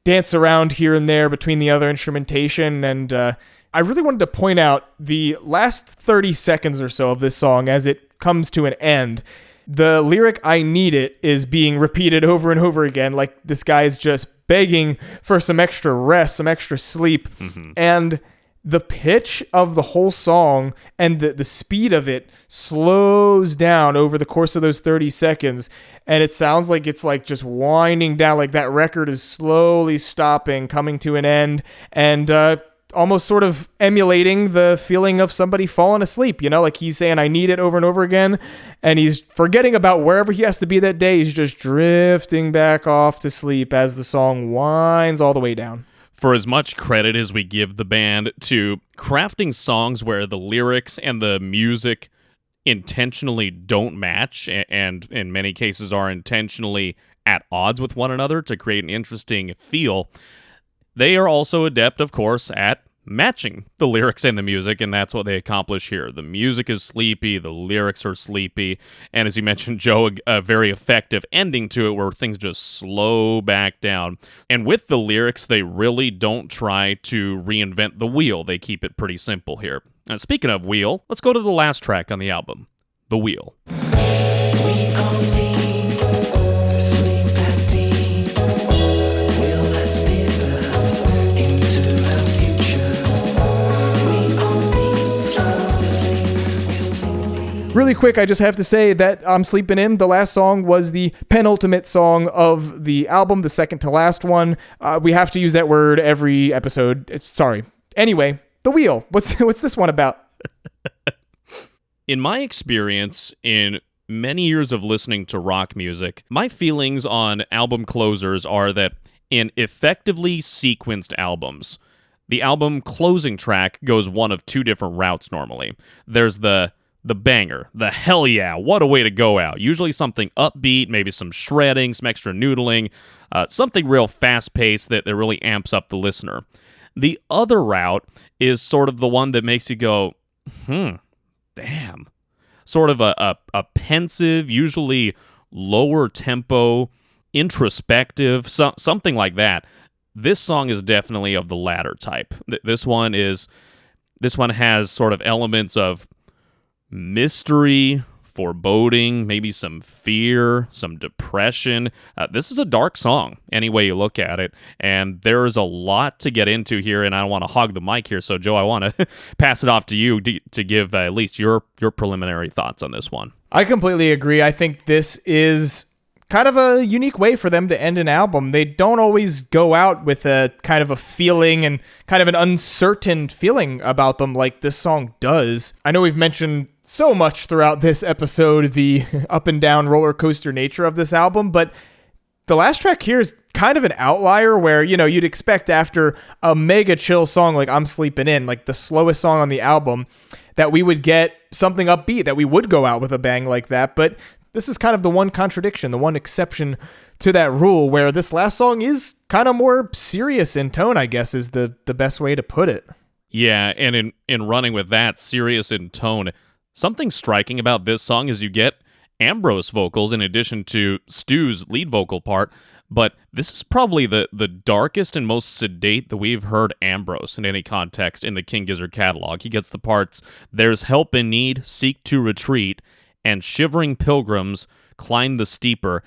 dance around here and there between the other instrumentation. And I really wanted to point out the last 30 seconds or so of this song as it comes to an end. The lyric, I need it, is being repeated over and over again, like this guy is just begging for some extra rest, some extra sleep. Mm-hmm. And the pitch of the whole song and the speed of it slows down over the course of those 30 seconds. And it sounds like it's like just winding down, like that record is slowly stopping, coming to an end, and almost sort of emulating the feeling of somebody falling asleep, like he's saying, I need it over and over again. And he's forgetting about wherever he has to be that day. He's just drifting back off to sleep as the song winds all the way down. For as much credit as we give the band to crafting songs where the lyrics and the music intentionally don't match, and in many cases are intentionally at odds with one another to create an interesting feel, they are also adept, of course, at matching the lyrics and the music, and that's what they accomplish here. The music is sleepy, the lyrics are sleepy, and as you mentioned, Joe, a very effective ending to it where things just slow back down. And with the lyrics, they really don't try to reinvent the wheel. They keep it pretty simple here. And speaking of wheel, let's go to the last track on the album, The Wheel. We only sleep at the wheel that steers us into our future. We only fall asleep. Really quick, I just have to say that I'm Sleeping In, the last song, was the penultimate song of the album, the second to last one. We have to use that word every episode. Sorry. Anyway, The Wheel. What's this one about? In my experience, in many years of listening to rock music, my feelings on album closers are that in effectively sequenced albums, the album closing track goes one of two different routes normally. There's the banger, the hell yeah, what a way to go out. Usually something upbeat, maybe some shredding, some extra noodling, something real fast-paced that really amps up the listener. The other route is sort of the one that makes you go, damn. Sort of a pensive, usually lower tempo, introspective, something like that. This song is definitely of the latter type. This one has sort of elements of mystery, foreboding, maybe some fear, some depression. This is a dark song, any way you look at it, and there's a lot to get into here, and I don't want to hog the mic here, so Joe, I want to pass it off to you to give at least your preliminary thoughts on this one. I completely agree. I think this is kind of a unique way for them to end an album. They don't always go out with a kind of a feeling and kind of an uncertain feeling about them like this song does. I know we've mentioned so much throughout this episode the up and down roller coaster nature of this album, but the last track here is kind of an outlier where, you'd expect after a mega chill song like I'm Sleeping In, like the slowest song on the album, that we would get something upbeat, that we would go out with a bang like that, but this is kind of the one contradiction, the one exception to that rule, where this last song is kind of more serious in tone, I guess, is the best way to put it. Yeah, and in running with that, serious in tone, something striking about this song is you get Ambrose vocals in addition to Stu's lead vocal part, but this is probably the darkest and most sedate that we've heard Ambrose in any context in the King Gizzard catalog. He gets the parts, "There's help in need, seek to retreat," and "Shivering pilgrims climb the steeper."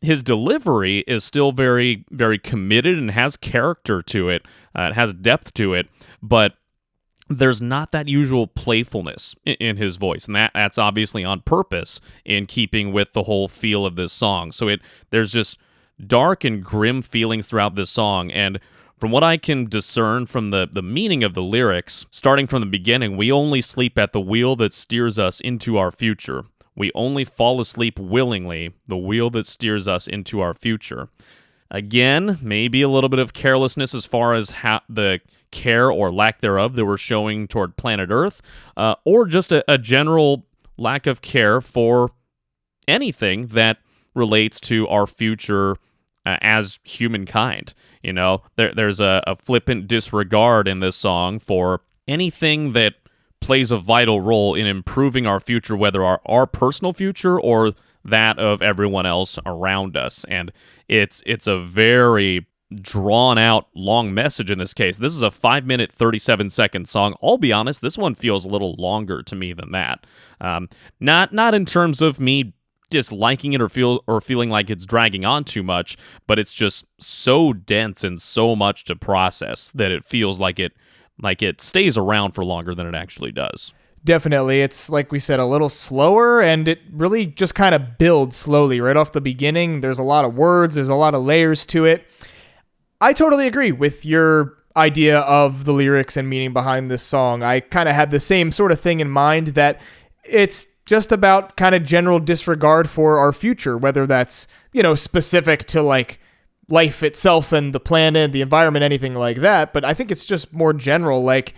His delivery is still very, very committed and has character to it. It has depth to it, but there's not that usual playfulness in his voice, and that's obviously on purpose in keeping with the whole feel of this song. So there's just dark and grim feelings throughout this song, and from what I can discern from the meaning of the lyrics, starting from the beginning, we only sleep at the wheel that steers us into our future. We only fall asleep willingly, the wheel that steers us into our future. Again, maybe a little bit of carelessness as far as how the care or lack thereof that we're showing toward planet Earth, or just a general lack of care for anything that relates to our future as humankind. There's a flippant disregard in this song for anything that plays a vital role in improving our future, whether our personal future or that of everyone else around us. And it's a very drawn out long message in this case. This is a 5-minute 37-second song. I'll be honest, this one feels a little longer to me than that. Not in terms of me disliking it or feeling like it's dragging on too much, but it's just so dense and so much to process that it feels like it like it stays around for longer than it actually does. Definitely. It's, like we said, a little slower, and it really just kind of builds slowly right off the beginning. There's a lot of words, there's a lot of layers to it. I totally agree with your idea of the lyrics and meaning behind this song. I kind of had the same sort of thing in mind, that it's just about kind of general disregard for our future, whether that's, specific to like life itself and the planet, the environment, anything like that. But I think it's just more general, like,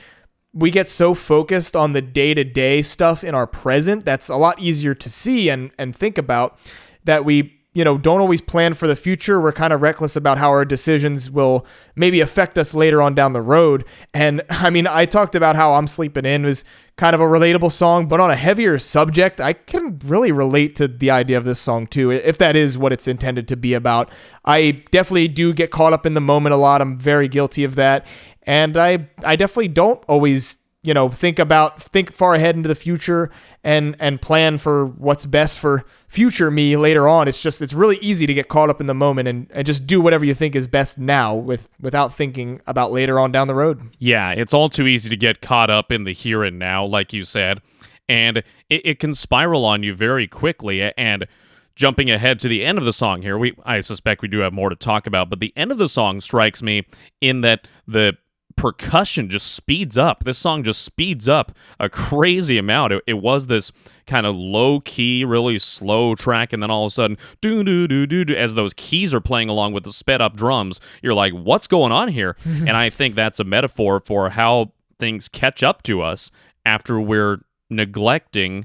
we get so focused on the day-to-day stuff in our present that's a lot easier to see and think about, that we, don't always plan for the future. We're kind of reckless about how our decisions will maybe affect us later on down the road. And I mean, I talked about how I'm Sleeping In was kind of a relatable song, but on a heavier subject, I can really relate to the idea of this song too, if that is what it's intended to be about. I definitely do get caught up in the moment a lot. I'm very guilty of that. And I definitely don't always, think far ahead into the future and plan for what's best for future me later on. It's really easy to get caught up in the moment and just do whatever you think is best now without thinking about later on down the road. Yeah, it's all too easy to get caught up in the here and now, like you said, and it can spiral on you very quickly. And jumping ahead to the end of the song here, I suspect we do have more to talk about, but the end of the song strikes me in that the percussion just speeds up. This song just speeds up a crazy amount. It was this kind of low-key, really slow track, and then all of a sudden, do-do-do-do-do, as those keys are playing along with the sped-up drums, you're like, what's going on here? And I think that's a metaphor for how things catch up to us after we're neglecting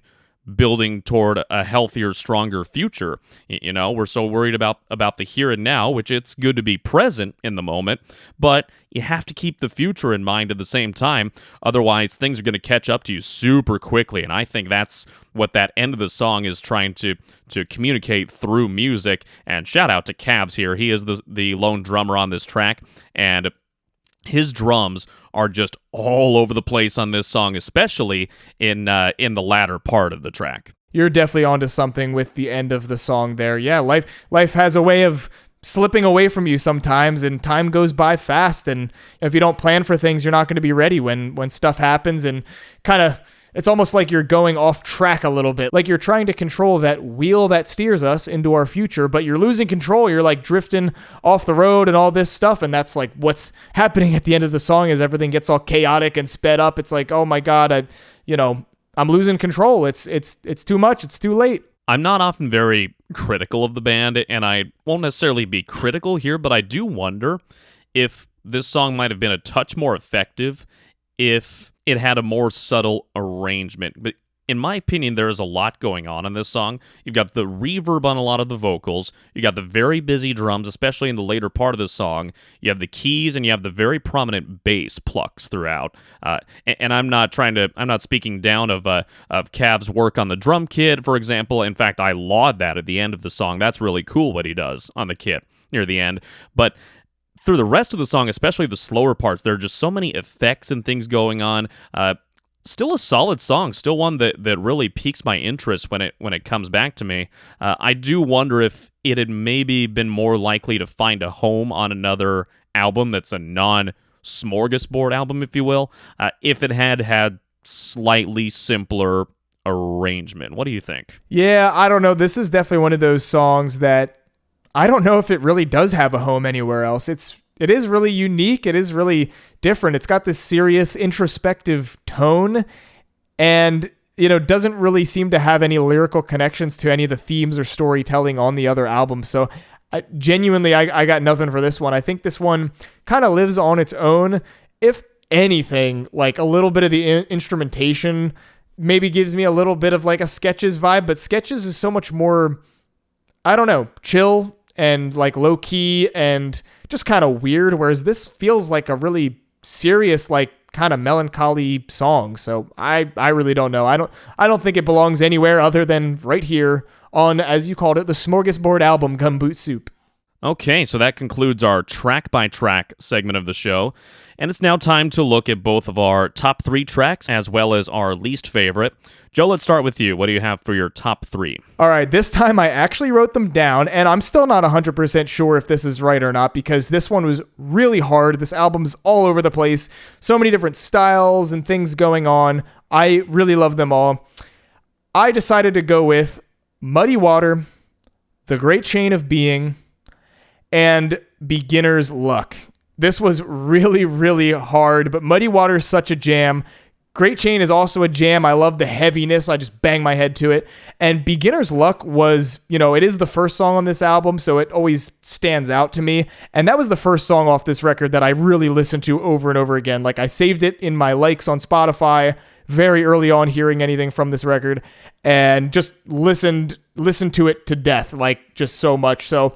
building toward a healthier, stronger future. We're so worried about the here and now, which it's good to be present in the moment, but you have to keep the future in mind at the same time. Otherwise, things are going to catch up to you super quickly. And I think that's what that end of the song is trying to communicate through music. And shout out to Cabs here. He is the lone drummer on this track, and his drums are just all over the place on this song, especially in the latter part of the track. You're definitely onto something with the end of the song there. Yeah, life has a way of slipping away from you sometimes, and time goes by fast, and if you don't plan for things, you're not going to be ready when stuff happens, and kind of it's almost like you're going off track a little bit, like you're trying to control that wheel that steers us into our future, but you're losing control. You're like drifting off the road and all this stuff, and that's like what's happening at the end of the song as everything gets all chaotic and sped up. It's like, oh my God, I'm losing control. It's too much. It's too late. I'm not often very critical of the band, and I won't necessarily be critical here, but I do wonder if this song might have been a touch more effective if it had a more subtle arrangement. But in my opinion, there is a lot going on in this song. You've got the reverb on a lot of the vocals. You got the very busy drums, especially in the later part of the song. You have the keys, and you have the very prominent bass plucks throughout. And I'm not speaking down of Cav's work on the drum kit, for example. In fact, I laud that at the end of the song. That's really cool what he does on the kit near the end. But through the rest of the song, especially the slower parts, there are just so many effects and things going on. Still a solid song, still one that really piques my interest when it comes back to me. I do wonder if it had maybe been more likely to find a home on another album that's a non-Smorgasbord album, if you will, if it had slightly simpler arrangement. What do you think? Yeah, I don't know. This is definitely one of those songs that I don't know if it really does have a home anywhere else. It is really unique. It is really different. It's got this serious, introspective tone, and doesn't really seem to have any lyrical connections to any of the themes or storytelling on the other albums. So I got nothing for this one. I think this one kind of lives on its own. If anything, like a little bit of the instrumentation maybe gives me a little bit of like a Sketches vibe, but Sketches is so much more, I don't know, chill and like low key and just kind of weird, whereas this feels like a really serious, like kind of melancholy song. So I really don't know. I don't think it belongs anywhere other than right here on, as you called it, the Smorgasbord album, Gumboot Soup. Okay, so that concludes our track-by-track segment of the show. And it's now time to look at both of our top 3 tracks as well as our least favorite. Joe, let's start with you. What do you have for your top 3? All right, this time I actually wrote them down, and I'm still not 100% sure if this is right or not because this one was really hard. This album's all over the place. So many different styles and things going on. I really love them all. I decided to go with Muddy Water, The Great Chain of Being, and Beginner's Luck. This was really, really hard, but Muddy Water is such a jam. Great Chain is also a jam. I love the heaviness. I just bang my head to it. And Beginner's Luck was, it is the first song on this album, so it always stands out to me. And that was the first song off this record that I really listened to over and over again. Like, I saved it in my likes on Spotify very early on, hearing anything from this record, and just listened to it to death, like, just so much. So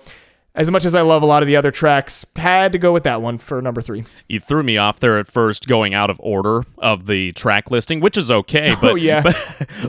as much as I love a lot of the other tracks, had to go with that one for number 3. You threw me off there at first, going out of order of the track listing, which is okay. But, oh, yeah.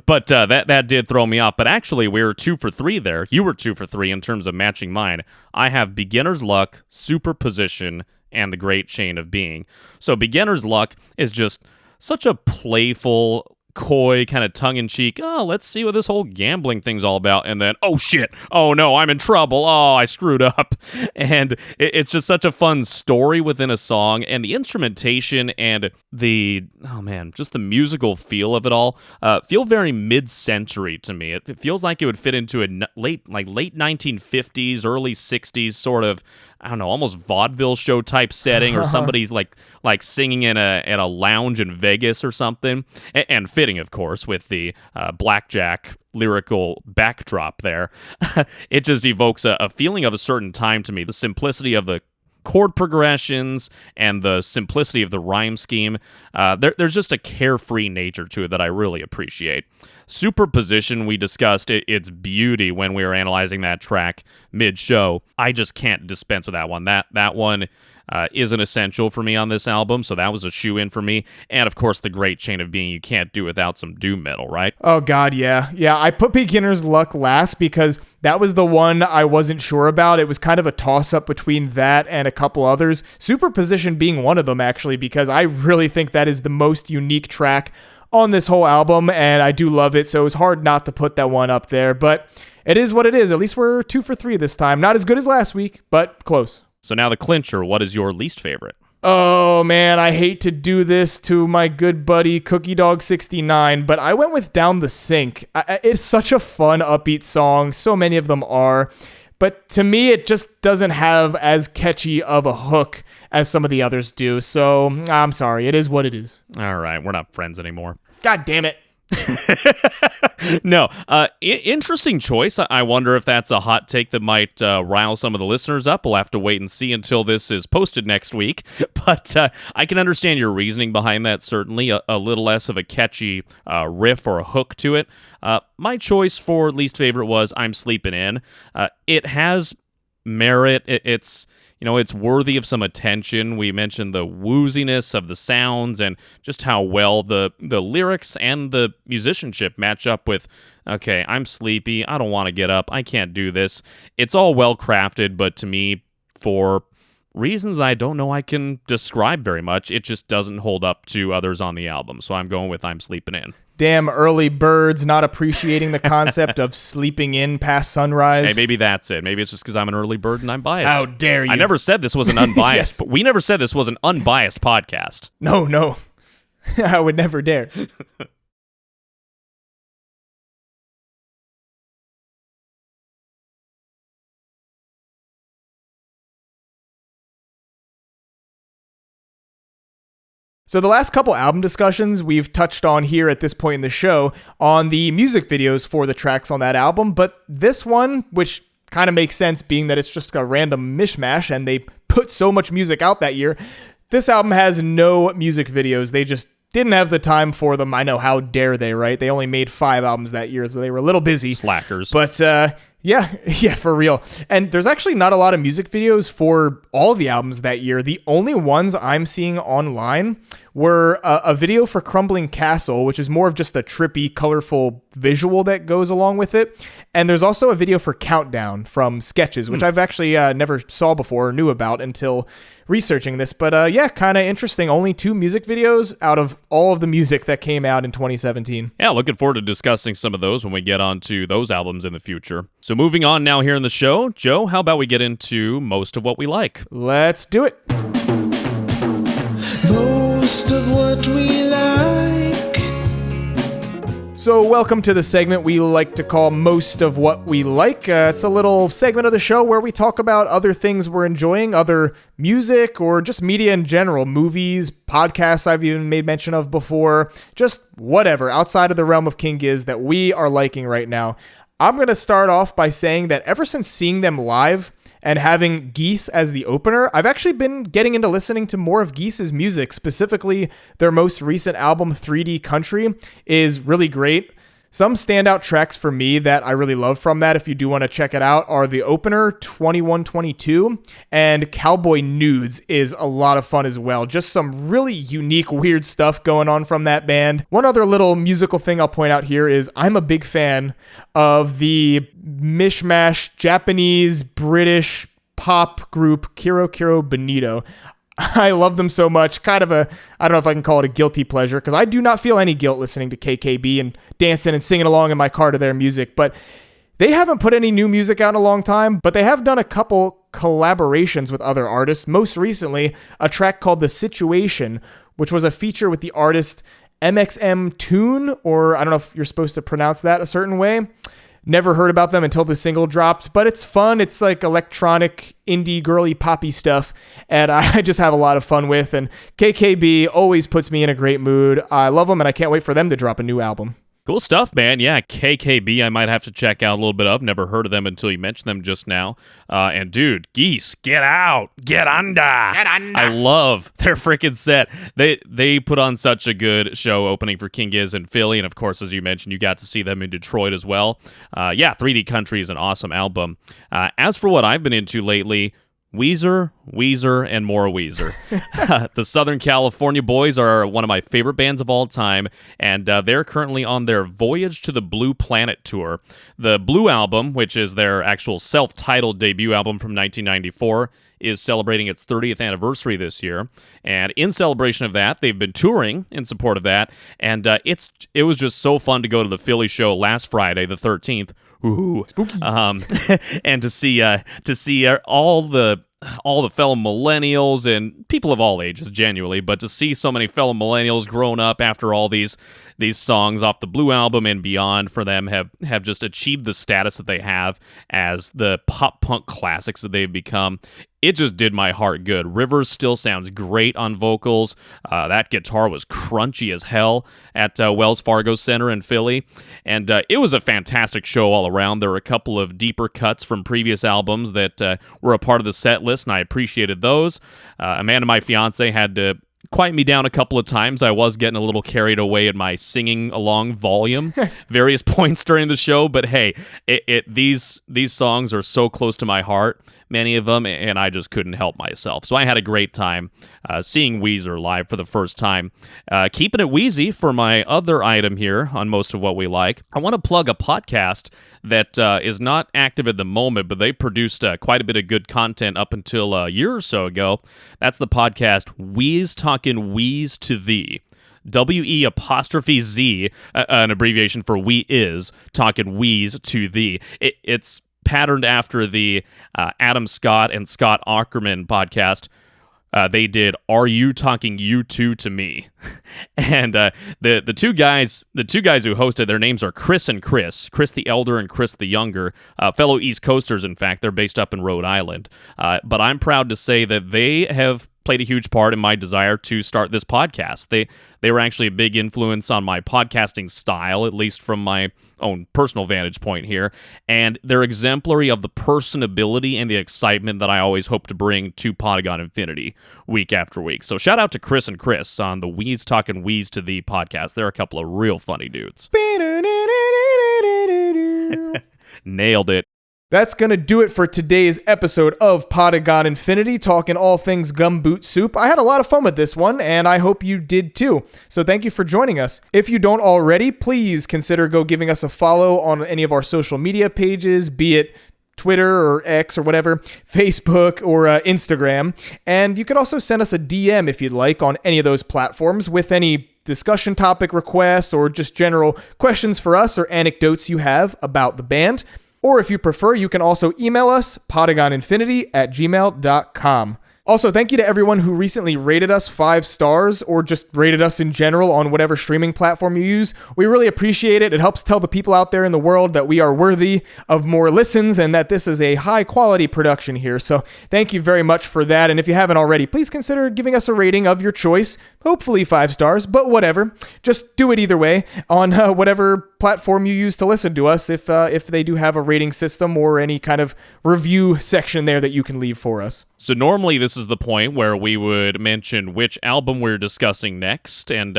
But that did throw me off. But actually, we were 2 for 3 there. You were 2 for 3 in terms of matching mine. I have Beginner's Luck, Superposition, and The Great Chain of Being. So Beginner's Luck is just such a playful, coy, kind of tongue-in-cheek, let's see what this whole gambling thing's all about, and then, oh shit, oh no, I'm in trouble, oh, I screwed up. And it's just such a fun story within a song, and the instrumentation and just the musical feel of it all feel very mid-century to me. It feels like it would fit into a late 1950s, early 60s sort of, I don't know, almost vaudeville show type setting, or somebody's like singing in a lounge in Vegas or something, and fitting, of course, with the blackjack lyrical backdrop there. It just evokes a feeling of a certain time to me. The simplicity of the chord progressions and the simplicity of the rhyme scheme. There's just a carefree nature to it that I really appreciate. Superposition, we discussed its beauty when we were analyzing that track mid-show. I just can't dispense with that one. That one is an essential for me on this album, so that was a shoe-in for me. And, of course, The Great Chain of Being, you can't do without some doom metal, right? Oh, God, yeah. Yeah, I put Beginner's Luck last because that was the one I wasn't sure about. It was kind of a toss-up between that and a couple others. Superposition being one of them, actually, because I really think that is the most unique track on this whole album, and I do love it, so it was hard not to put that one up there, but it is what it is. At least we're 2 for 3 this time. Not as good as last week, but close. So now the clincher, what is your least favorite? Oh, man, I hate to do this to my good buddy Cookie Dog 69, but I went with Down the Sink. It's such a fun, upbeat song. So many of them are. But to me, it just doesn't have as catchy of a hook as some of the others do. So I'm sorry. It is what it is. All right. We're not friends anymore. God damn it. No, interesting choice. I wonder if that's a hot take that might rile some of the listeners up. We'll have to wait and see until this is posted next week. But I can understand your reasoning behind that, certainly. A little less of a catchy riff or a hook to it. My choice for least favorite was I'm Sleeping In. It has merit. It's worthy of some attention. We mentioned the wooziness of the sounds and just how well the lyrics and the musicianship match up with, okay, I'm sleepy, I don't want to get up, I can't do this. It's all well crafted, but to me, for reasons I don't know I can describe very much, it just doesn't hold up to others on the album. So I'm going with I'm Sleeping In. Damn early birds not appreciating the concept of sleeping in past sunrise. Hey, maybe that's it. Maybe it's just because I'm an early bird and I'm biased. How dare you? I never said this was an unbiased, Yes. but we never said this was an unbiased podcast. No. I would never dare. So the last couple album discussions we've touched on here at this point in the show on the music videos for the tracks on that album, but this one, which kind of makes sense being that it's just a random mishmash and they put so much music out that year, this album has no music videos. They just didn't have the time for them. I know, how dare they, right? They only made 5 albums that year, so they were a little busy. Slackers. But yeah, for real. And there's actually not a lot of music videos for all the albums that year. The only ones I'm seeing online were a video for Crumbling Castle, which is more of just a trippy, colorful visual that goes along with it. And there's also a video for Countdown from Sketches, which I've actually never saw before or knew about until researching this. But yeah, kind of interesting. Only 2 music videos out of all of the music that came out in 2017. Yeah, looking forward to discussing some of those when we get on to those albums in the future. So moving on now here in the show, Joe, how about we get into most of what we like? Let's do it. Most of what we like. So welcome to the segment we like to call Most of What We Like. It's a little segment of the show where we talk about other things we're enjoying, other music, or just media in general, movies, podcasts I've even made mention of before, just whatever, outside of the realm of King Giz that we are liking right now. I'm going to start off by saying that ever since seeing them live and having Geese as the opener, I've actually been getting into listening to more of Geese's music. Specifically, their most recent album, 3D Country, is really great. Some standout tracks for me that I really love from that, if you do want to check it out, are the opener, 2122, and Cowboy Nudes is a lot of fun as well. Just some really unique, weird stuff going on from that band. One other little musical thing I'll point out here is I'm a big fan of the mishmash Japanese, British pop group Kiro Kiro Bonito. I love them so much. Kind of a, I don't know if I can call it a guilty pleasure, because I do not feel any guilt listening to KKB and dancing and singing along in my car to their music. But they haven't put any new music out in a long time, but they have done a couple collaborations with other artists. Most recently, a track called The Situation, which was a feature with the artist MXM Tune, or I don't know if you're supposed to pronounce that a certain way. Never heard about them until the single dropped, but it's fun. It's like electronic, indie, girly, poppy stuff, and I just have a lot of fun with. And KKB always puts me in a great mood. I love them, and I can't wait for them to drop a new album. Cool stuff, man. Yeah, KKB I might have to check out a little bit of. Never heard of them until you mentioned them just now. And dude, Geese, get out. Get under. Get under. I love their freaking set. They put on such a good show opening for King Giz in Philly. And of course, as you mentioned, you got to see them in Detroit as well. Yeah, 3D Country is an awesome album. As for what I've been into lately, Weezer, and more Weezer. The Southern California Boys are one of my favorite bands of all time, and they're currently on their Voyage to the Blue Planet tour. The Blue album, which is their actual self-titled debut album from 1994, is celebrating its 30th anniversary this year, and in celebration of that, they've been touring in support of that, and it was just so fun to go to the Philly show last Friday, the 13th. Ooh, spooky. And to see all the fellow millennials and people of all ages, genuinely, but to see so many fellow millennials grown up after all these songs off the Blue album and beyond for them have just achieved the status that they have as the pop punk classics that they've become. It just did my heart good. Rivers still sounds great on vocals. That guitar was crunchy as hell at Wells Fargo Center in Philly. And it was a fantastic show all around. There were a couple of deeper cuts from previous albums that were a part of the set list, and I appreciated those. Amanda, my fiance, had to quiet me down a couple of times. I was getting a little carried away in my singing along volume various points during the show, but hey, these songs are so close to my heart, many of them, and I just couldn't help myself. So I had a great time seeing Weezer live for the first time. Keeping it Wheezy for my other item here on Most of What We Like, I want to plug a podcast that is not active at the moment, but they produced quite a bit of good content up until a year or so ago. That's the podcast Wheeze Talkin' Wheeze to Thee. WE''Z, an abbreviation for We Is, Talkin' Wheeze to Thee. It's patterned after the Adam Scott and Scott Aukerman podcast. They did Are You Talking You Two to Me? And the two guys who hosted, their names are Chris and Chris the Elder and Chris the Younger, fellow East Coasters. In fact, they're based up in Rhode Island. But I'm proud to say that they have played a huge part in my desire to start this podcast. They were actually a big influence on my podcasting style, at least from my own personal vantage point here, and they're exemplary of the personability and the excitement that I always hope to bring to Podagon Infinity week after week. So shout out to Chris and Chris on the Wheeze Talkin' Wheeze to Thee podcast. They're a couple of real funny dudes. Nailed it. That's going to do it for today's episode of Podagon Infinity, talking all things Gumboot Soup. I had a lot of fun with this one, and I hope you did too. So thank you for joining us. If you don't already, please consider giving us a follow on any of our social media pages, be it Twitter or X or whatever, Facebook or Instagram. And you can also send us a DM if you'd like on any of those platforms with any discussion topic requests or just general questions for us or anecdotes you have about the band. Or if you prefer, you can also email us, podagoninfinity@gmail.com. Also, thank you to everyone who recently rated us 5 stars or just rated us in general on whatever streaming platform you use. We really appreciate it. It helps tell the people out there in the world that we are worthy of more listens and that this is a high quality production here. So thank you very much for that. And if you haven't already, please consider giving us a rating of your choice. Hopefully 5 stars, but whatever. Just do it either way on whatever platform you use to listen to us if they do have a rating system or any kind of review section there that you can leave for us. So normally this is the point where we would mention which album we're discussing next, and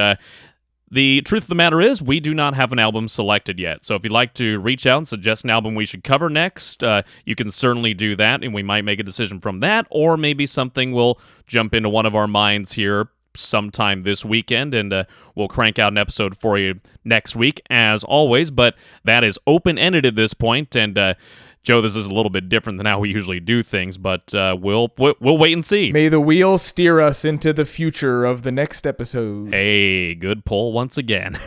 the truth of the matter is we do not have an album selected yet. So if you'd like to reach out and suggest an album we should cover next, you can certainly do that, and we might make a decision from that, or maybe something will jump into one of our minds here sometime this weekend, and we'll crank out an episode for you next week, as always, but that is open-ended at this point, and Joe, this is a little bit different than how we usually do things, but we'll wait and see. May the wheel steer us into the future of the next episode. Hey, good pull once again.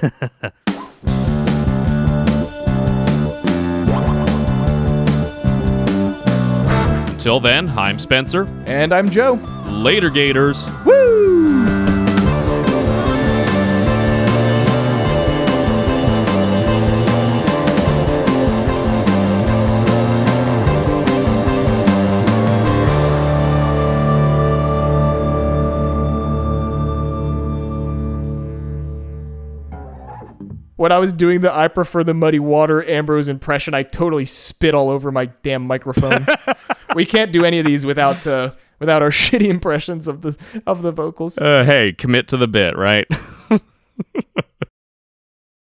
Until then, I'm Spencer. And I'm Joe. Later, Gators. Woo! When I was doing the I prefer the muddy water Ambrose impression, I totally spit all over my damn microphone. We can't do any of these without our shitty impressions of the vocals. Hey, commit to the bit, right?